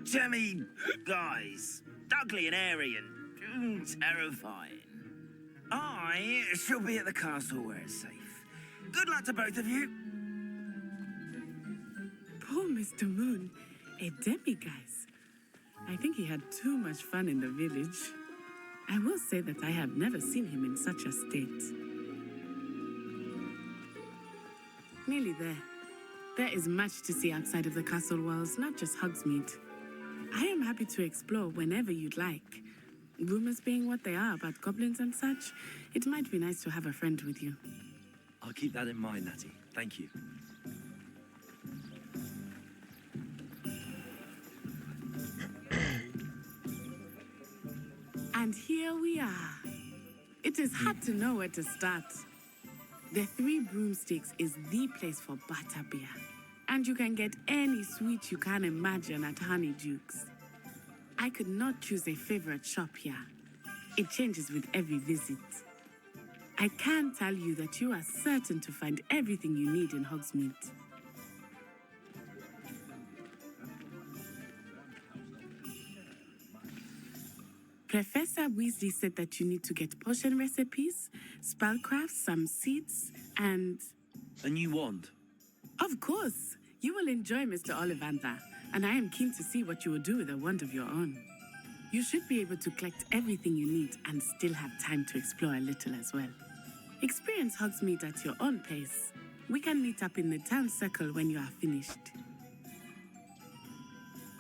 Jemmy guys. Ugly and airy and terrifying. I shall be at the castle where it's safe. Good luck to both of you. Poor Mr. Moon. A demiguise. I think he had too much fun in the village. I will say that I have never seen him in such a state. Nearly there. There is much to see outside of the castle walls, not just Hogsmeade. I am happy to explore whenever you'd like. Rumors being what they are about goblins and such, it might be nice to have a friend with you. I'll keep that in mind, Natty. Thank you. And here we are. It is hard to know where to start. The Three Broomsticks is the place for butterbeer. And you can get any sweet you can imagine at Honeydukes. I could not choose a favorite shop here. It changes with every visit. I can tell you that you are certain to find everything you need in Hogsmeade. Professor Weasley said that you need to get potion recipes, spellcrafts, some seeds, and... A new wand? Of course! You will enjoy Mr. Ollivander, and I am keen to see what you will do with a wand of your own. You should be able to collect everything you need and still have time to explore a little as well. Experience Hogsmeade at your own pace. We can meet up in the town circle when you are finished.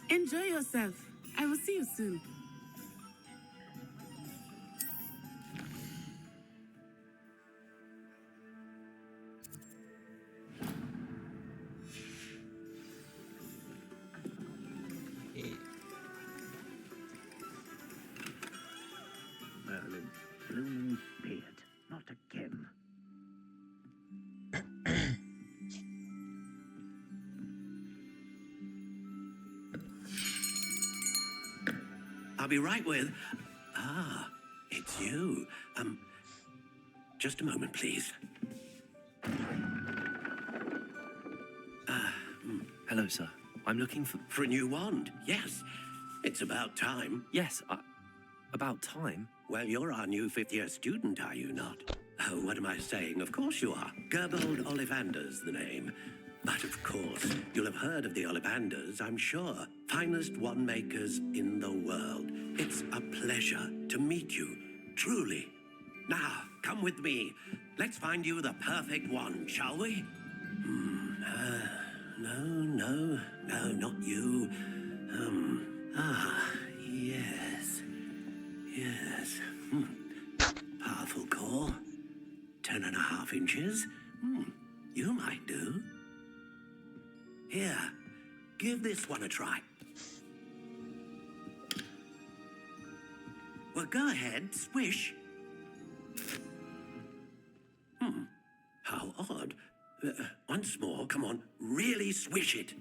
Enjoy yourself. I will see you soon. Merlin, blooming beard, not again. I'll be right with... Ah, it's you. Just a moment, please. Hello, sir. I'm looking for... For a new wand, yes. It's about time. Yes, about time? Well, you're our new fifth-year student, are you not? Oh, what am I saying? Of course you are. Gerbold Ollivander's the name. But of course, you'll have heard of the Ollivanders, I'm sure. Finest wand makers in the world. It's a pleasure to meet you, truly. Now, come with me. Let's find you the perfect wand, shall we? No, not you. Yes. Powerful core. 10.5 inches. You might do. Here, give this one a try. Well, go ahead, swish. How odd. Once more, come on, really swish it.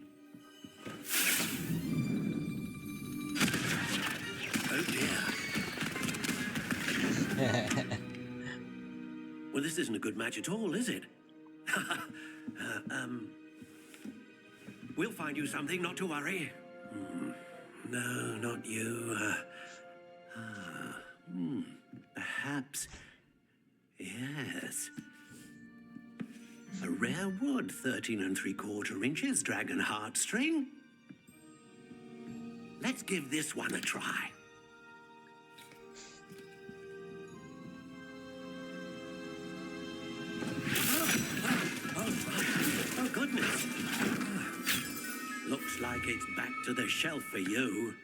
Oh dear. Well, this isn't a good match at all, is it? We'll find you something, not to worry. No, not you. Perhaps. Yes. A rare wood, 13 3/4 inches, dragon heartstring. Let's give this one a try. Oh, goodness. Looks like it's back to the shelf for you.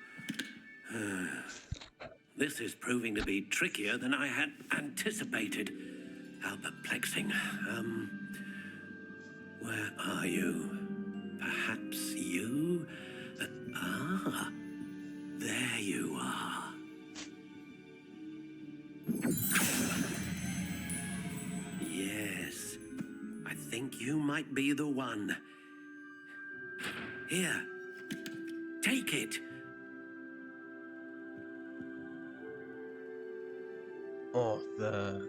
This is proving to be trickier than I had anticipated. How perplexing. Where are you? Perhaps you? There you are. Yes, I think you might be the one. Here, take it. Oh, the...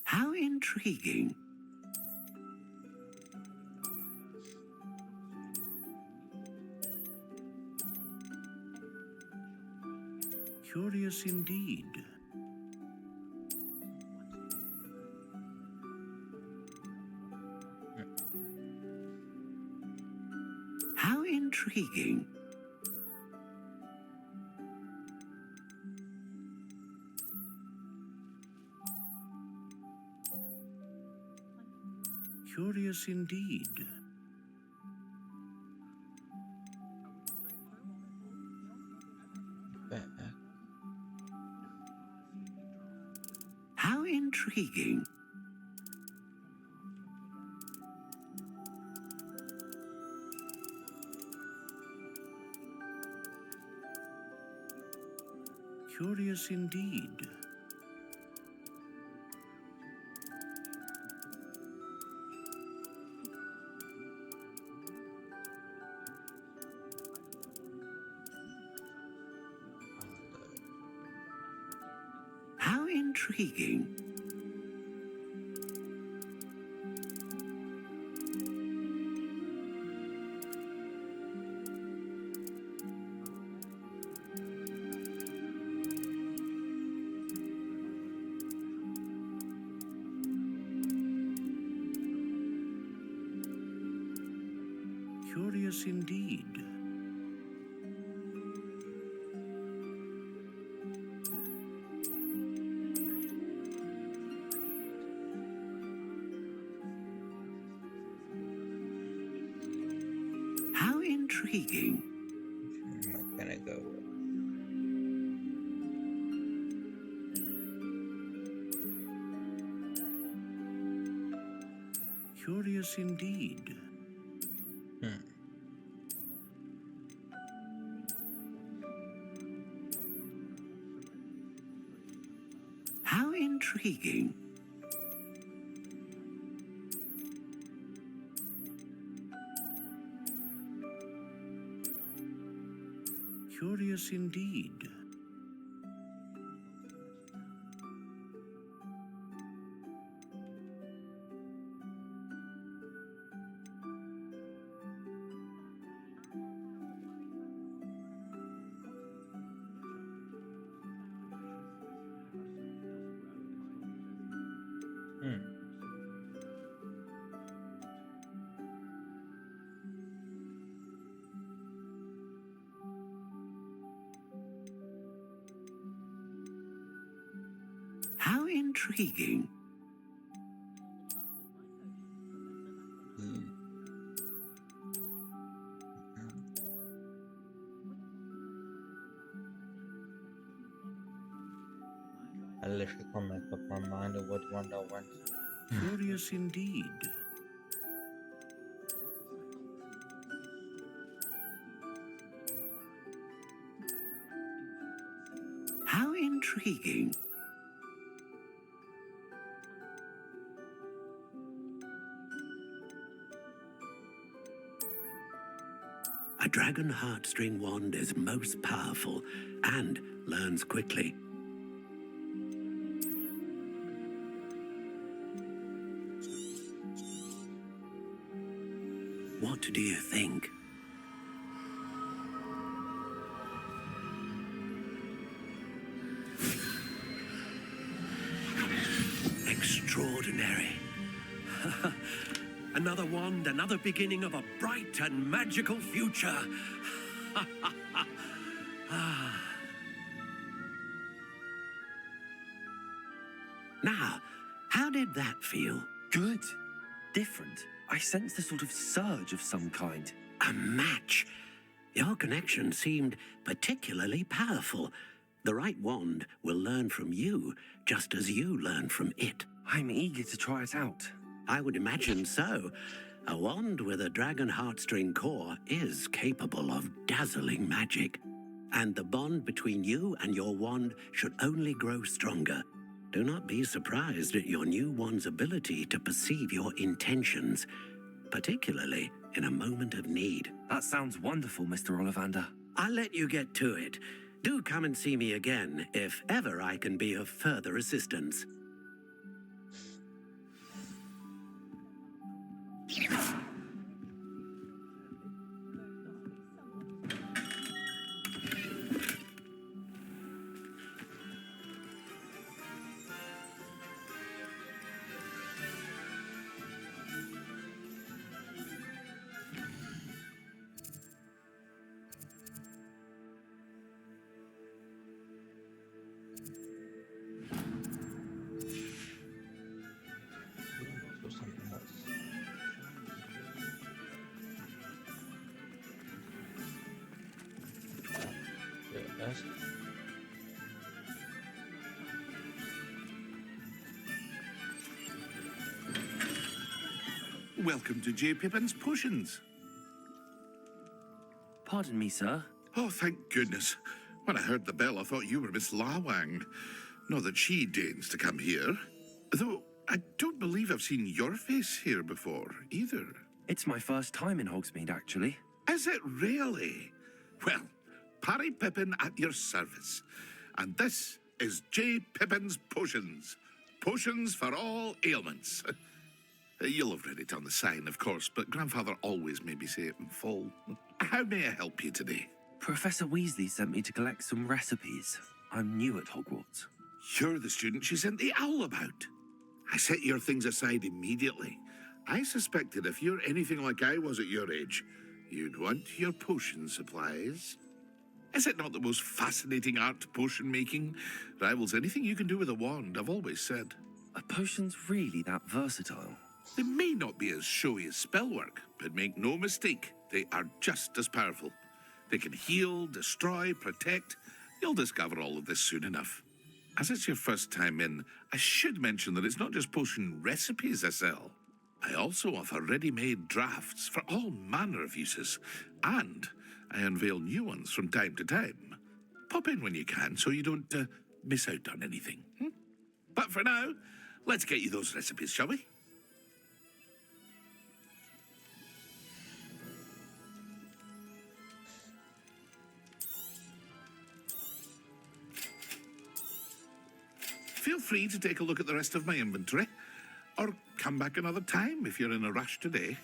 How intriguing. Curious indeed. How intriguing. Curious indeed. How intriguing. Curious indeed. How intriguing. Curious indeed. How intriguing. I'm gonna go with... Curious indeed. How intriguing. Curious indeed. How intriguing. I literally can't make up my mind of what one I went. Curious indeed. How intriguing. A dragon heartstring wand is most powerful and learns quickly. What do you think? Extraordinary. Another wand, another beginning of a bright and magical future. Now, how did that feel? Good. Different. I sensed a sort of surge of some kind. A match. Your connection seemed particularly powerful. The right wand will learn from you, just as you learn from it. I'm eager to try it out. I would imagine so. A wand with a dragon heartstring core is capable of dazzling magic. And the bond between you and your wand should only grow stronger. Do not be surprised at your new wand's ability to perceive your intentions, particularly in a moment of need. That sounds wonderful, Mr. Ollivander. I'll let you get to it. Do come and see me again if ever I can be of further assistance. Welcome to J. Pippin's Potions. Pardon me, sir. Oh, thank goodness. When I heard the bell, I thought you were Miss Lawang. Not that she deigns to come here. Though, I don't believe I've seen your face here before, either. It's my first time in Hogsmeade, actually. Is it really? Well, Parry Pippin at your service. And this is J. Pippin's Potions. Potions for all ailments. You'll have read it on the sign, of course, but Grandfather always made me say it in full. How may I help you today? Professor Weasley sent me to collect some recipes. I'm new at Hogwarts. You're the student she sent the owl about. I set your things aside immediately. I suspected if you're anything like I was at your age, you'd want your potion supplies. Is it not the most fascinating art, potion making? Rivals anything you can do with a wand, I've always said. Are potions really that versatile? They may not be as showy as spellwork, but make no mistake, they are just as powerful. They can heal, destroy, protect. You'll discover all of this soon enough. As it's your first time in, I should mention that it's not just potion recipes I sell. I also offer ready-made drafts for all manner of uses, and I unveil new ones from time to time. Pop in when you can so you don't miss out on anything. But for now, let's get you those recipes, shall we? Feel free to take a look at the rest of my inventory, or come back another time if you're in a rush today.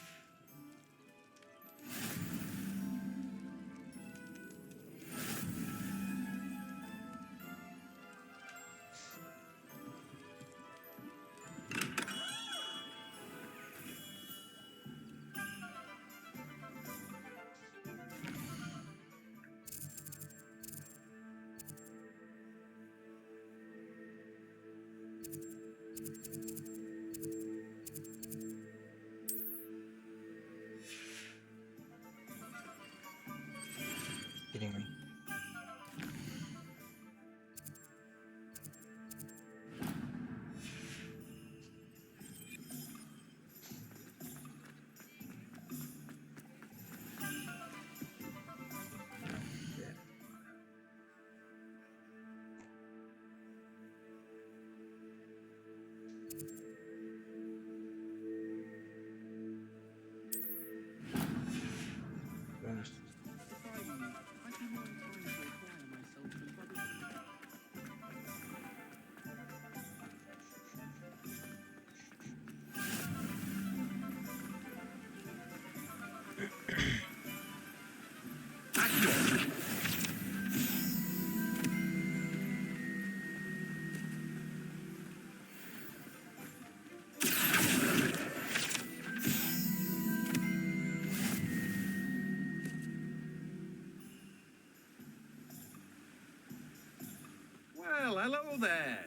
Well, hello there.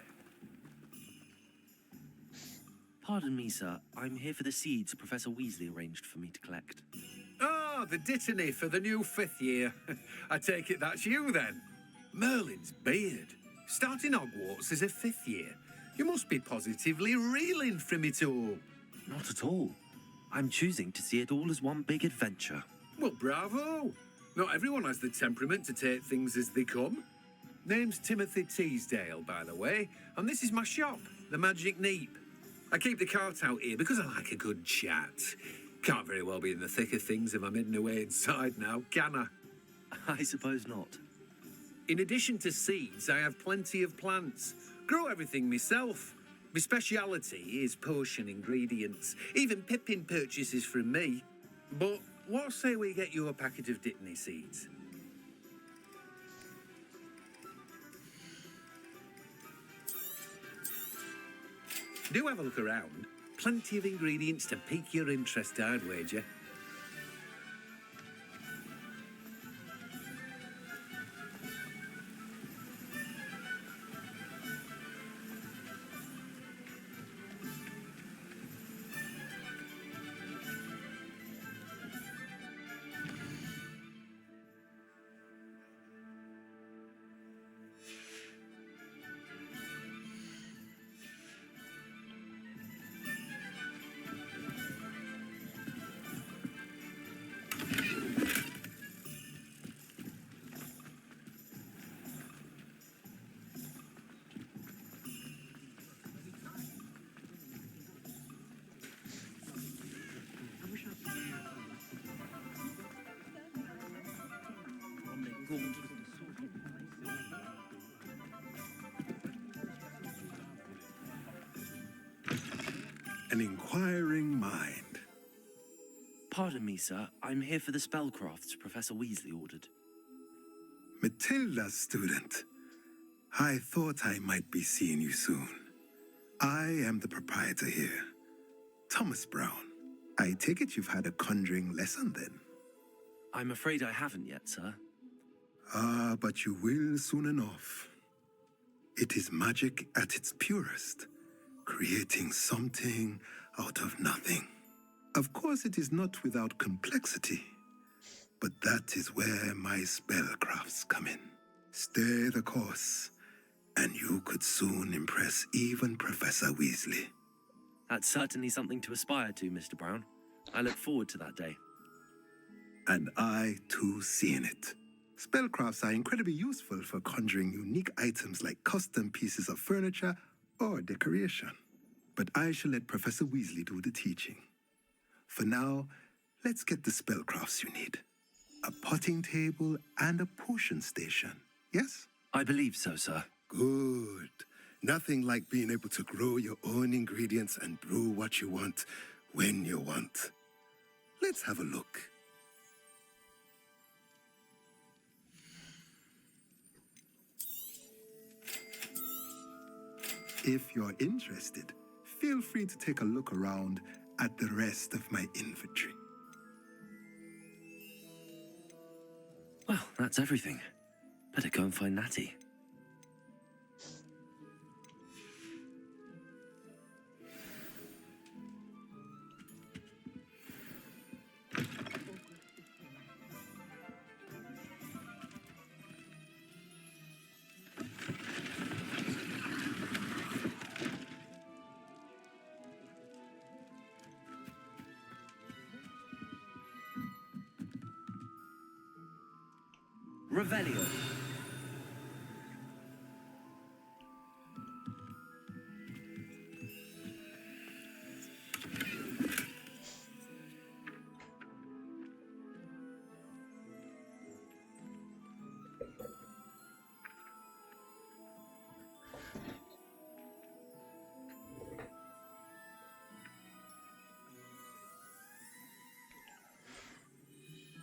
Pardon me, sir. I'm here for the seeds Professor Weasley arranged for me to collect. Oh, the dittany for the new 5th year. I take it that's you then. Merlin's beard. Starting Hogwarts as a 5th year. You must be positively reeling from it all. Not at all. I'm choosing to see it all as one big adventure. Well, bravo. Not everyone has the temperament to take things as they come. Name's Timothy Teasdale, by the way, and this is my shop, the Magic Neep. I keep the cart out here because I like a good chat. Can't very well be in the thick of things if I'm hidden away inside now, can I? I suppose not. In addition to seeds, I have plenty of plants. Grow everything myself. My speciality is potion ingredients. Even Pippin purchases from me. But what say we get you a packet of dittany seeds? Do have a look around. Plenty of ingredients to pique your interest, I'd wager. An inquiring mind. Pardon me, sir. I'm here for the spellcrafts Professor Weasley ordered. Matilda's student. I thought I might be seeing you soon. I am the proprietor here, Thomas Brown. I take it you've had a conjuring lesson then? I'm afraid I haven't yet, sir. Ah, but you will soon enough. It is magic at its purest, creating something out of nothing. Of course, it is not without complexity, but that is where my spellcrafts come in. Stay the course, and you could soon impress even Professor Weasley. That's certainly something to aspire to, Mr. Brown. I look forward to that day. And I, too, see in it. Spellcrafts are incredibly useful for conjuring unique items like custom pieces of furniture or decoration. But I shall let Professor Weasley do the teaching. For now, let's get the spellcrafts you need. A potting table and a potion station, yes? I believe so, sir. Good. Nothing like being able to grow your own ingredients and brew what you want when you want. Let's have a look. If you're interested, feel free to take a look around at the rest of my inventory. Well, that's everything. Better go and find Natty. Revelio.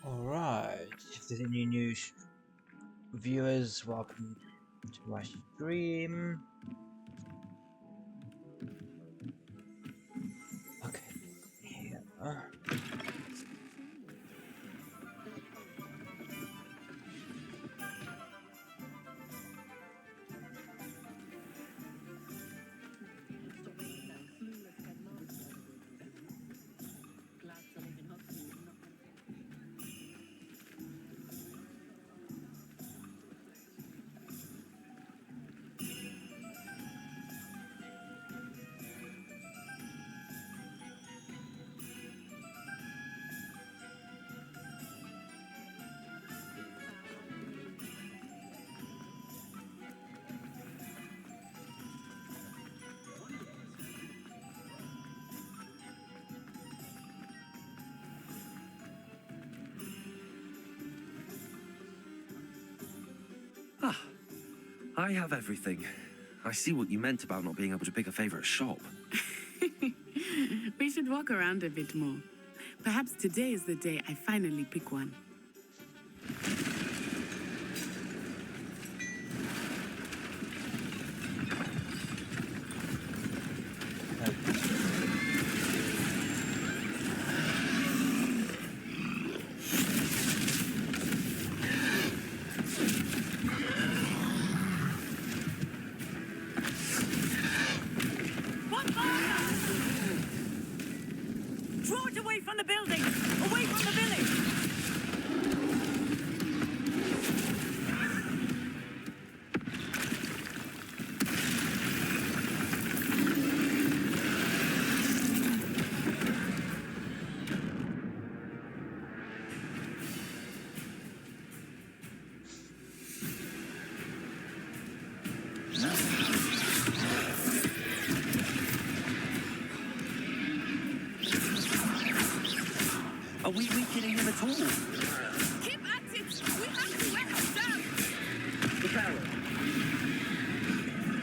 All right. If there's any new viewers, welcome to my stream. Okay, here. Ah, I have everything. I see what you meant about not being able to pick a favorite shop. We should walk around a bit more. Perhaps today is the day I finally pick one. Draw it away from the building! Away from the village! Are we weakening him at all? Keep at it! We have to wear him down! Reparo.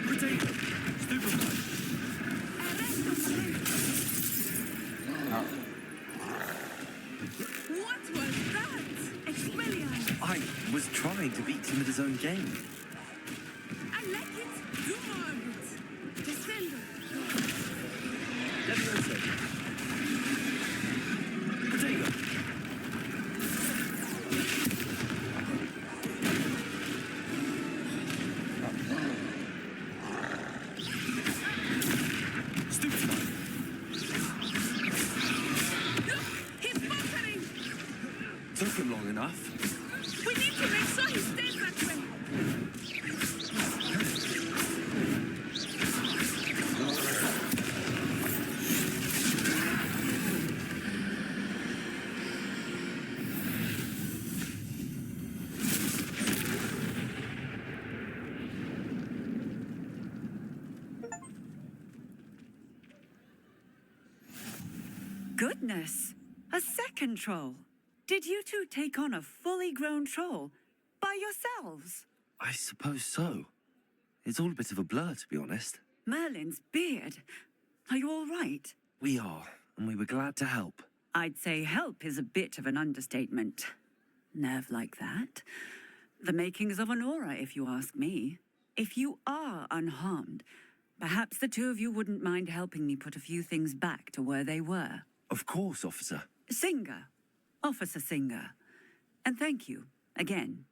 Potato. Stupefy. What was that? Expelliarmus! I was trying to beat him at his own game. I like it! Do more of it! Descendo! Levioso. Potato. Stupefy. He's bunkering! Took him long enough. We need to make sure he stays that way! Goodness! A second troll! Did you two take on a fully grown troll? By yourselves? I suppose so. It's all a bit of a blur, to be honest. Merlin's beard. Are you all right? We are, and we were glad to help. I'd say help is a bit of an understatement. Nerve like that. The makings of an aura, if you ask me. If you are unharmed, perhaps the two of you wouldn't mind helping me put a few things back to where they were. Of course, officer. Singer. Officer Singer. And thank you, again.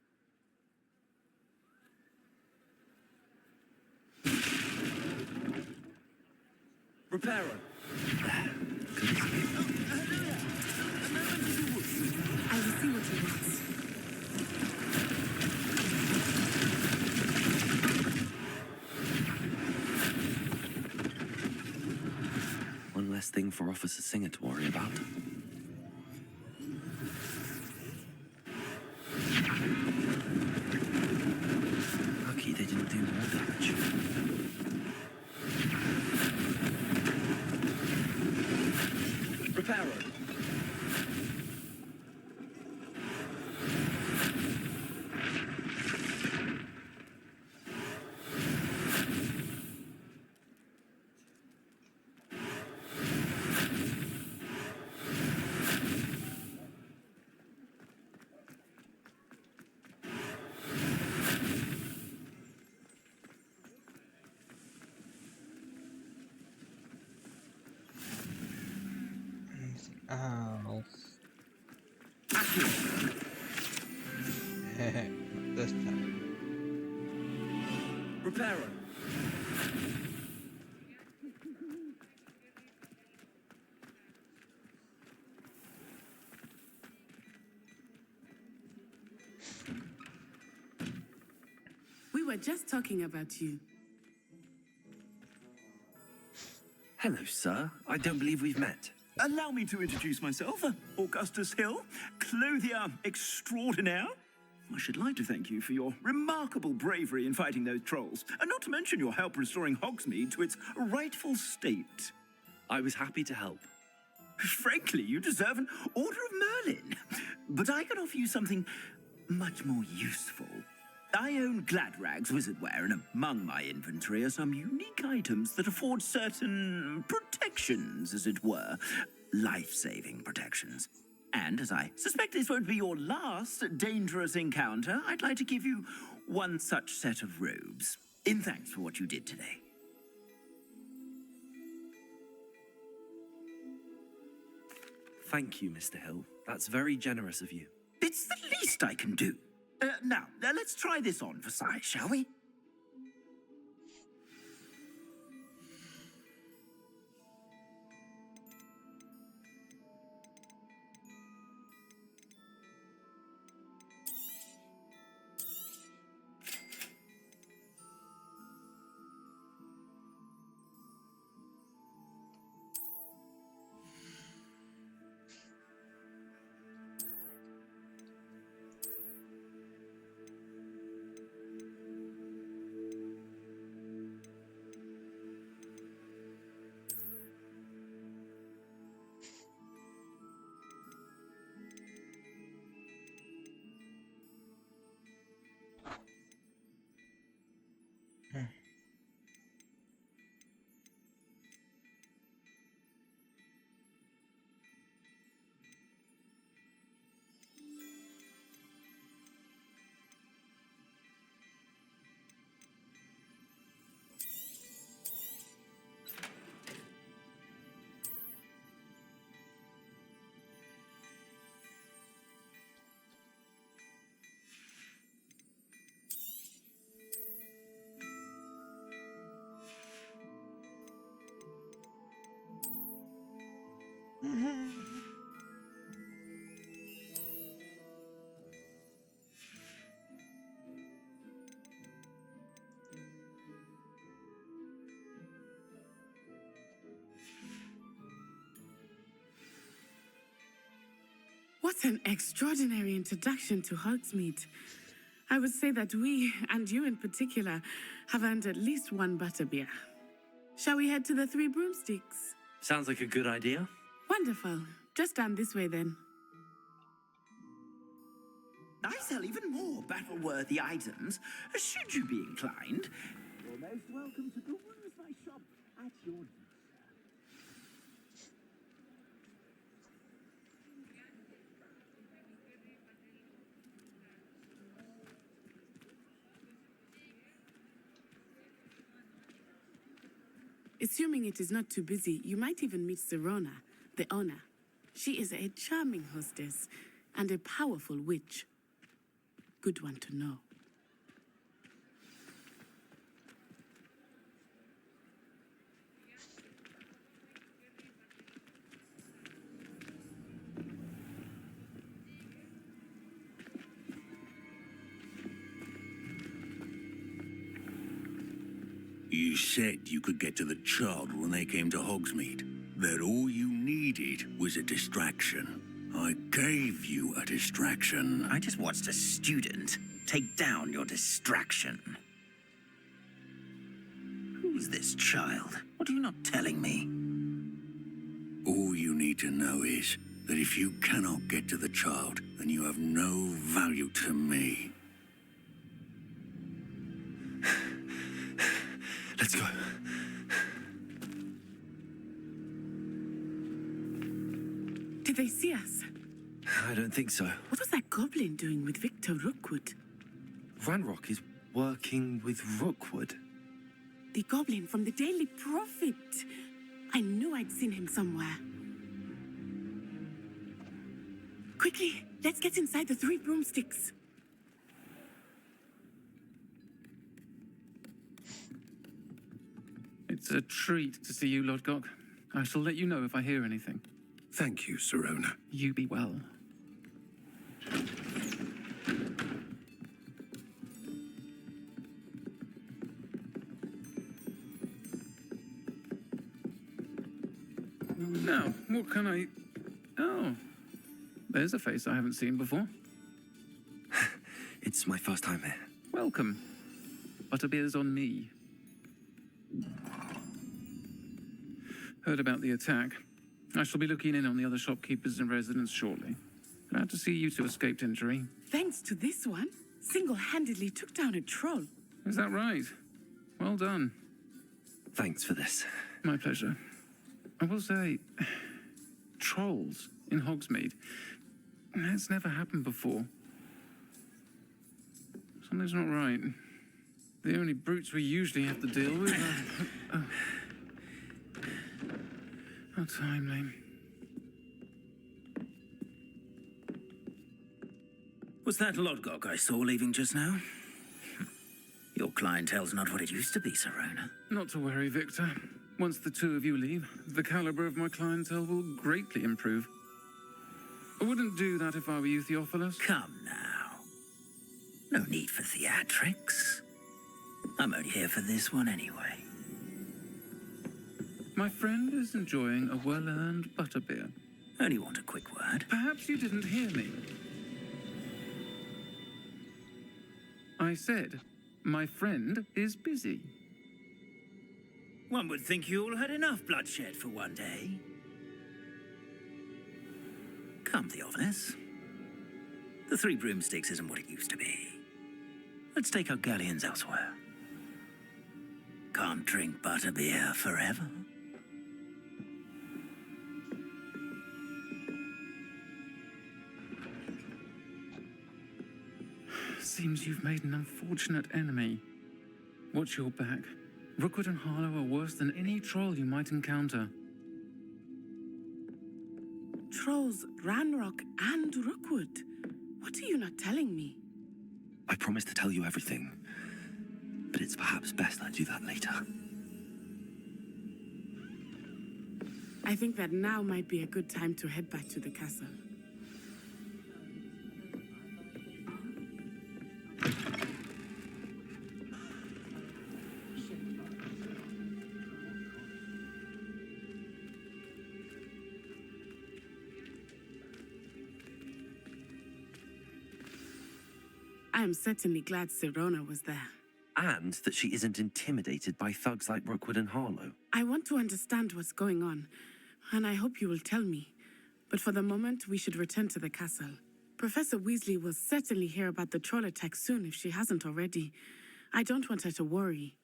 Reparo. I will see what he wants. One less thing for Officer Singer to worry about. Lucky they didn't do more damage. Reparo. Oh. This time. Repairer. We were just talking about you. Hello, sir. I don't believe we've met. Allow me to introduce myself, Augustus Hill, clothier extraordinaire. I should like to thank you for your remarkable bravery in fighting those trolls, and not to mention your help restoring Hogsmeade to its rightful state. I was happy to help. Frankly, you deserve an Order of Merlin. But I can offer you something much more useful. I own Gladrag's wizardware, and among my inventory are some unique items that afford certain protections, as it were. Life-saving protections. And as I suspect this won't be your last dangerous encounter, I'd like to give you one such set of robes, in thanks for what you did today. Thank you, Mr. Hill. That's very generous of you. It's the least I can do. Now, let's try this on for size, shall we? What an extraordinary introduction to Hogsmeade. I would say that we, and you in particular, have earned at least one butterbeer. Shall we head to the Three Broomsticks? Sounds like a good idea. Wonderful. Just down this way then. I sell even more battle-worthy items, should you be inclined. You're most welcome to peruse my shop at your leisure. Assuming it is not too busy, you might even meet Serona, the owner. She is a charming hostess and a powerful witch. Good one to know. You said you could get to the child when they came to Hogsmeade. That all you needed was a distraction. I gave you a distraction. I just watched a student take down your distraction. Who's this child? What are you not telling me? All you need to know is that if you cannot get to the child, then you have no value to me. Let's go. Did they see us? I don't think so. What was that goblin doing with Victor Rookwood? Ranrock is working with Rookwood. The goblin from the Daily Prophet. I knew I'd seen him somewhere. Quickly, let's get inside the 3 broomsticks. It's a treat to see you, Lodgok. I shall let you know if I hear anything. Thank you, Sirona. You be well. Now, what can I... Oh, there's a face I haven't seen before. It's my first time here. Welcome. Butterbeer's on me. Heard about the attack. I shall be looking in on the other shopkeepers and residents shortly. Glad to see you two escaped injury. Thanks to this one, single-handedly took down a troll. Is that right? Well done. Thanks for this. My pleasure. I will say, trolls in Hogsmeade. That's never happened before. Something's not right. The only brutes we usually have to deal with are... How timely. Was that Lodgok I saw leaving just now? Your clientele's not what it used to be, Sirona. Not to worry, Victor. Once the two of you leave, the caliber of my clientele will greatly improve. I wouldn't do that if I were you, Theophilus. Come now. No need for theatrics. I'm only here for this one anyway. My friend is enjoying a well-earned butterbeer. Only want a quick word. Perhaps you didn't hear me. I said, my friend is busy. One would think you all had enough bloodshed for one day. Come, Theophilus. The 3 broomsticks isn't what it used to be. Let's take our galleons elsewhere. Can't drink butterbeer forever. Seems you've made an unfortunate enemy. Watch your back. Rookwood and Harlow are worse than any troll you might encounter. Trolls, Ranrock, and Rookwood. What are you not telling me? I promised to tell you everything, but it's perhaps best I do that later. I think that now might be a good time to head back to the castle. I am certainly glad Sirona was there. And that she isn't intimidated by thugs like Rookwood and Harlow. I want to understand what's going on, and I hope you will tell me. But for the moment, we should return to the castle. Professor Weasley will certainly hear about the troll attack soon if she hasn't already. I don't want her to worry.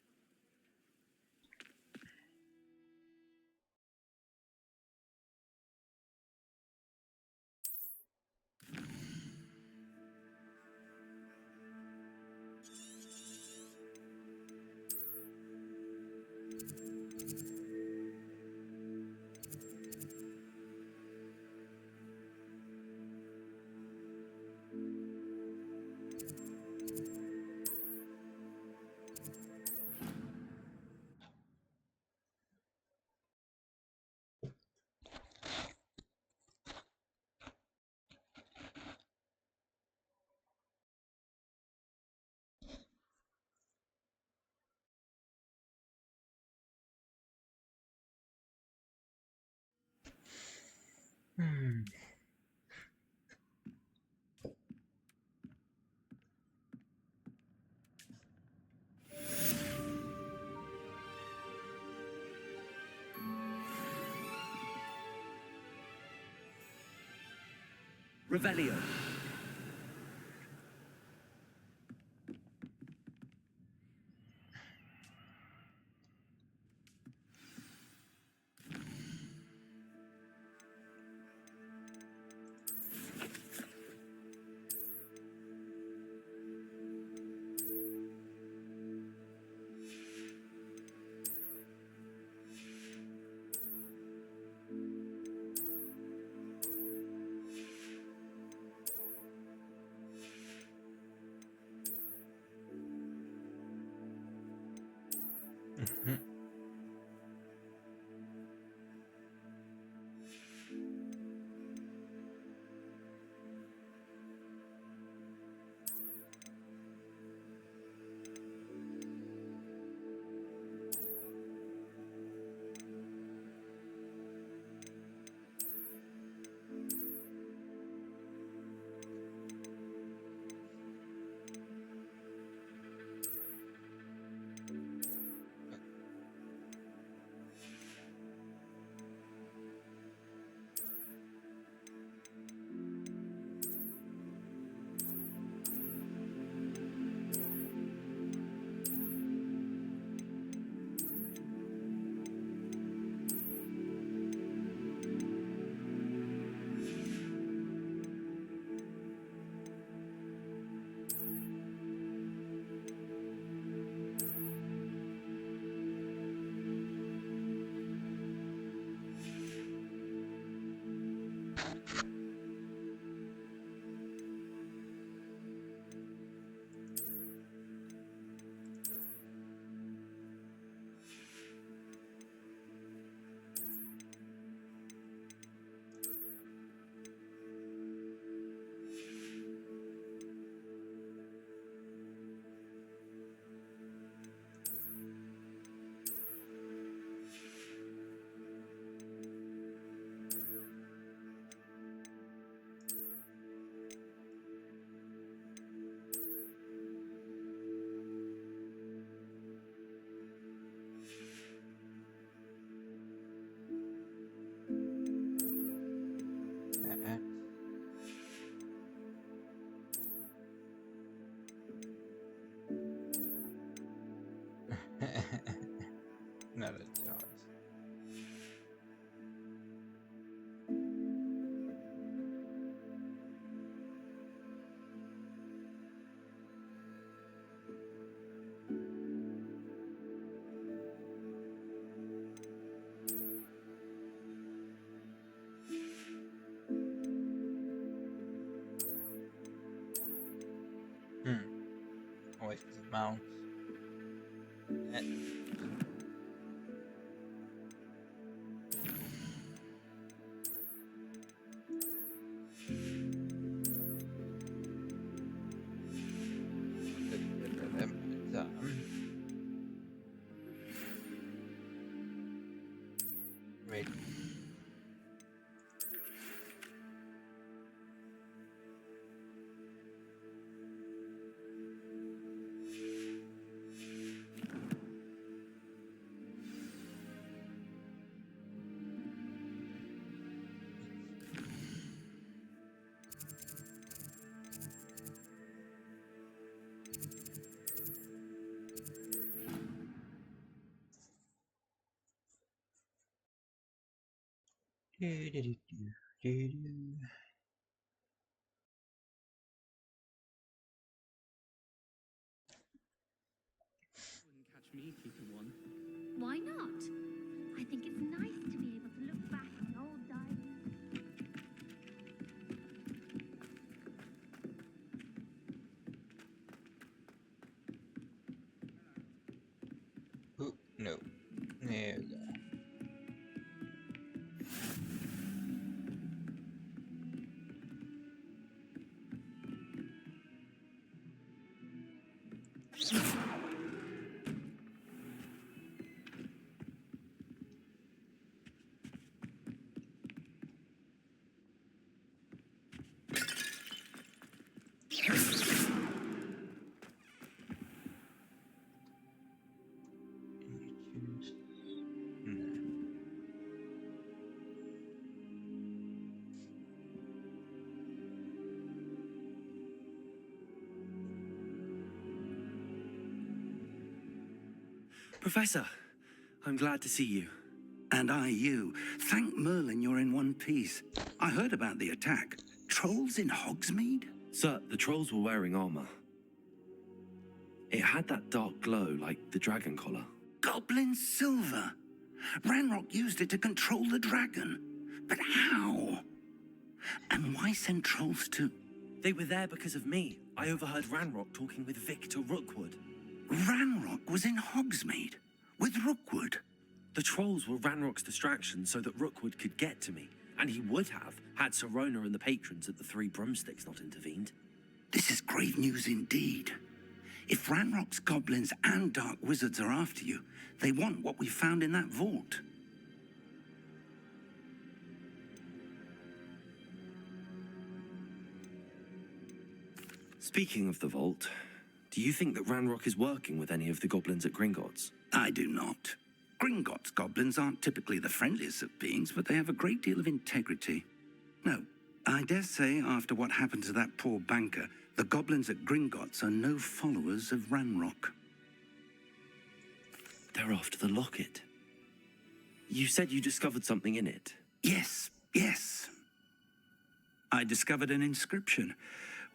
Revelio. Not a chance. Always because of mounts. Right. Catch me keeping one. Why not? I think it's nice to be able to look back on old diaries. Ooh, no. There we go. Professor, I'm glad to see you. And I you. Thank Merlin you're in one piece. I heard about the attack. Trolls in Hogsmeade? Sir, the trolls were wearing armor. It had that dark glow like the dragon collar. Goblin silver. Ranrock used it to control the dragon. But how? And why send trolls to... They were there because of me. I overheard Ranrock talking with Victor Rookwood. Ranrock was in Hogsmeade with Rookwood. The trolls were Ranrock's distraction so that Rookwood could get to me. And he would have, had Sirona and the patrons at the Three Broomsticks not intervened. This is grave news indeed. If Ranrock's goblins and dark wizards are after you, they want what we found in that vault. Speaking of the vault, do you think that Ranrock is working with any of the goblins at Gringotts? I do not. Gringotts goblins aren't typically the friendliest of beings, but they have a great deal of integrity. No, I dare say after what happened to that poor banker, the goblins at Gringotts are no followers of Ranrock. They're after the locket. You said you discovered something in it. Yes. I discovered an inscription.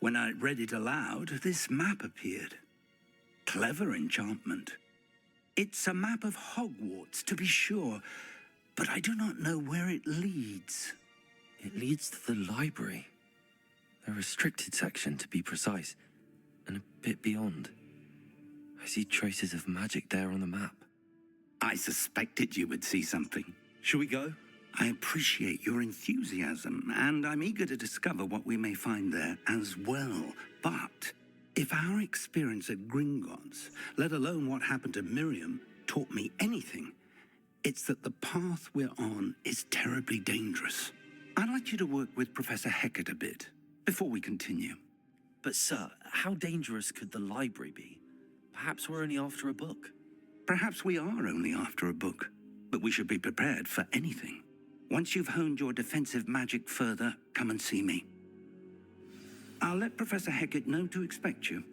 When I read it aloud, this map appeared. Clever enchantment. It's a map of Hogwarts, to be sure, but I do not know where it leads. It leads to the library. The restricted section, to be precise, and a bit beyond. I see traces of magic there on the map. I suspected you would see something. Shall we go? I appreciate your enthusiasm, and I'm eager to discover what we may find there as well. But if our experience at Gringotts, let alone what happened to Miriam, taught me anything, it's that the path we're on is terribly dangerous. I'd like you to work with Professor Hecat a bit before we continue. But sir, how dangerous could the library be? Perhaps we're only after a book. Perhaps we are only after a book, but we should be prepared for anything. Once you've honed your defensive magic further, come and see me. I'll let Professor Hecat know to expect you.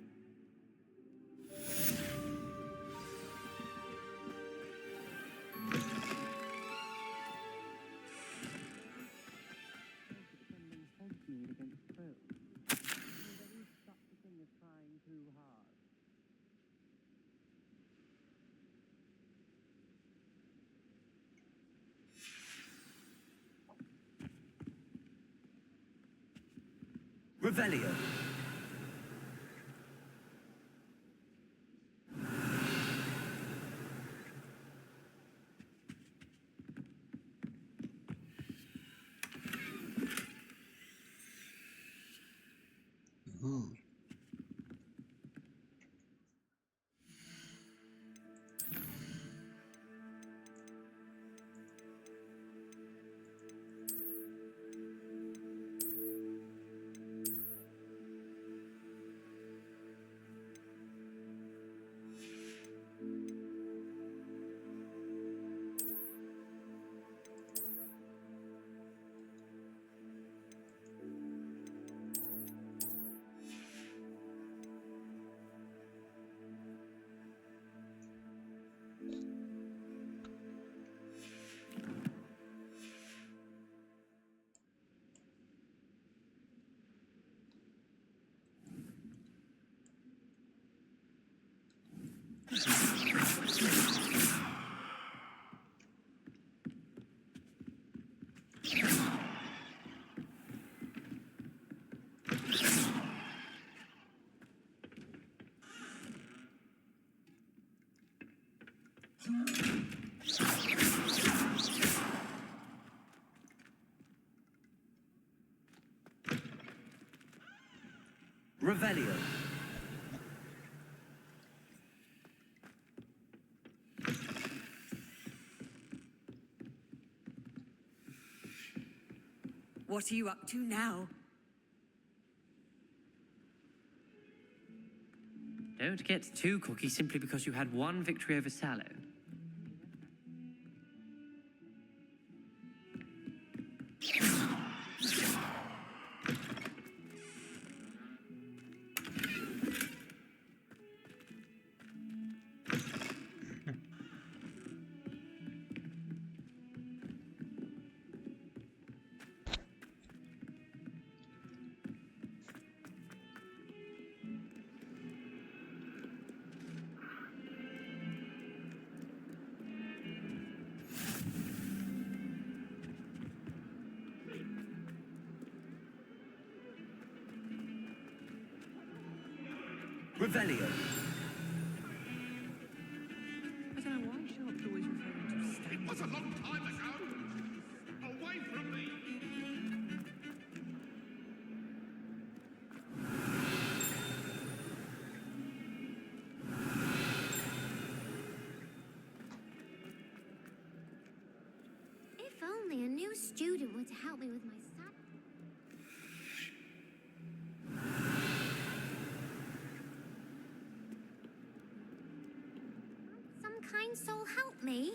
crusade against crows. The very such a thing as trying too hard. Revelio. Ooh. Revelio. What are you up to now? Don't get too cocky simply because you had one victory over Sallow. Revelio. I don't know why Sharp's always referring to standing. It was a long time ago. Away from me. If only a new student were to help me with my saddle. Some kind soul help me.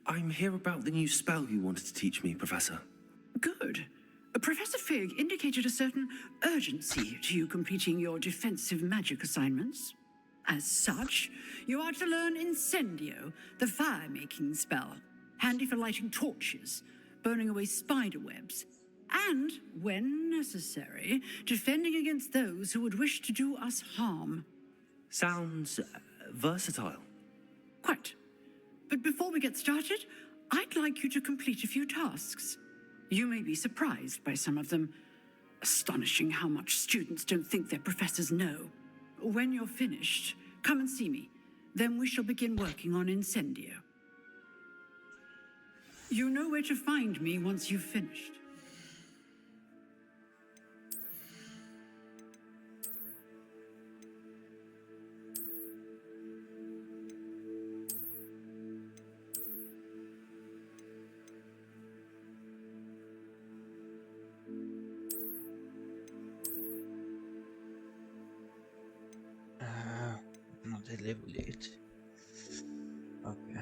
I'm here about the new spell you wanted to teach me, Professor. Good. Professor Fig indicated a certain urgency to you completing your defensive magic assignments. As such, you are to learn Incendio, the fire-making spell, handy for lighting torches, burning away spider webs, and, when necessary, defending against those who would wish to do us harm. Sounds versatile. Quite. But before we get started, I'd like you to complete a few tasks. You may be surprised by some of them. Astonishing how much students don't think their professors know. When you're finished, come and see me. Then we shall begin working on Incendio. You know where to find me once you've finished. Not deliberate. Okay.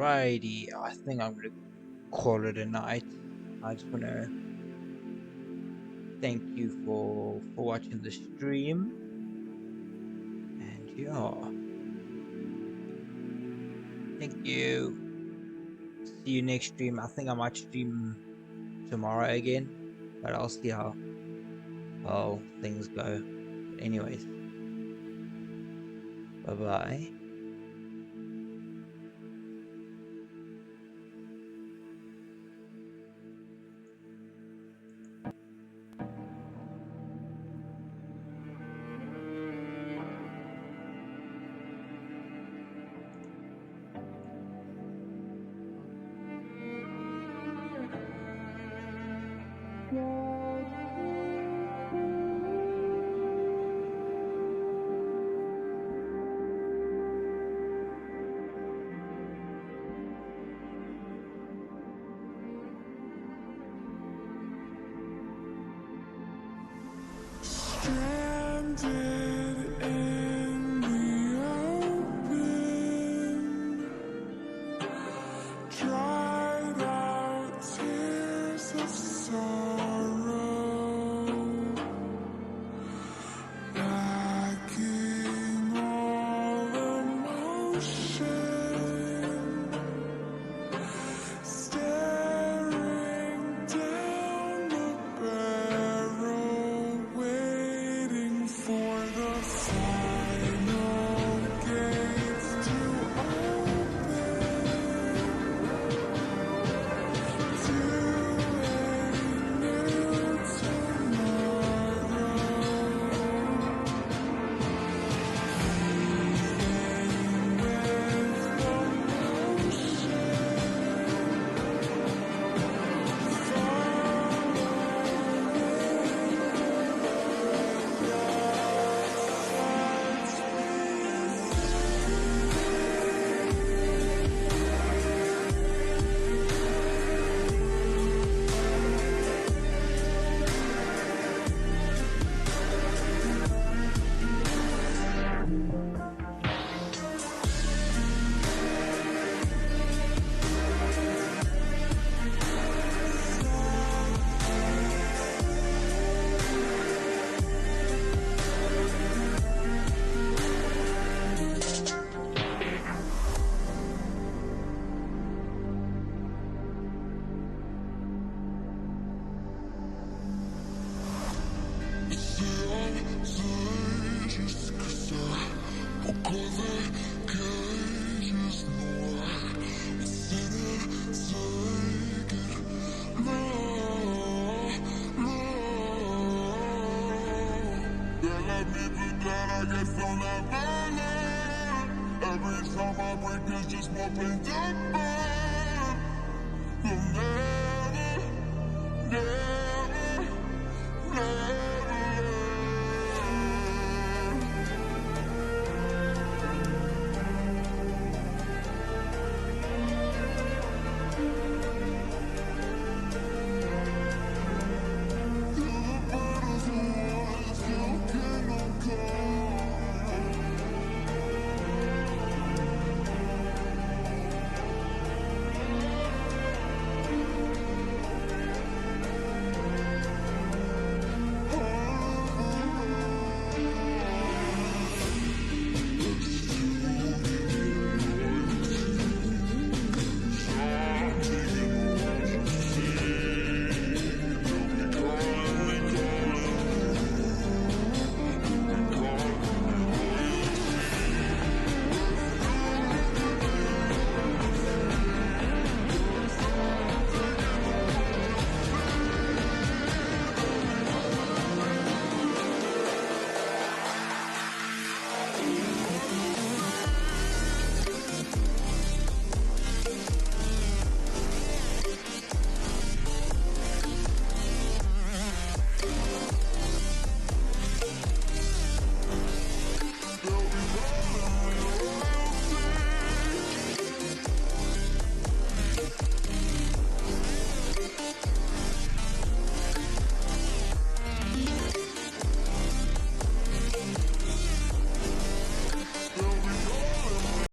Alrighty, I think I'm gonna call it a night. I just wanna thank you for watching the stream, and yeah, thank you. See you next stream. I think I might stream tomorrow again, but I'll see how things go. But anyways, bye bye. Stranded in the open, dried out tears of sorrow, lacking all emotion, staring down the barrel, waiting for the final gates to open to a new tomorrow. Every time I break, there's just more pain to burn.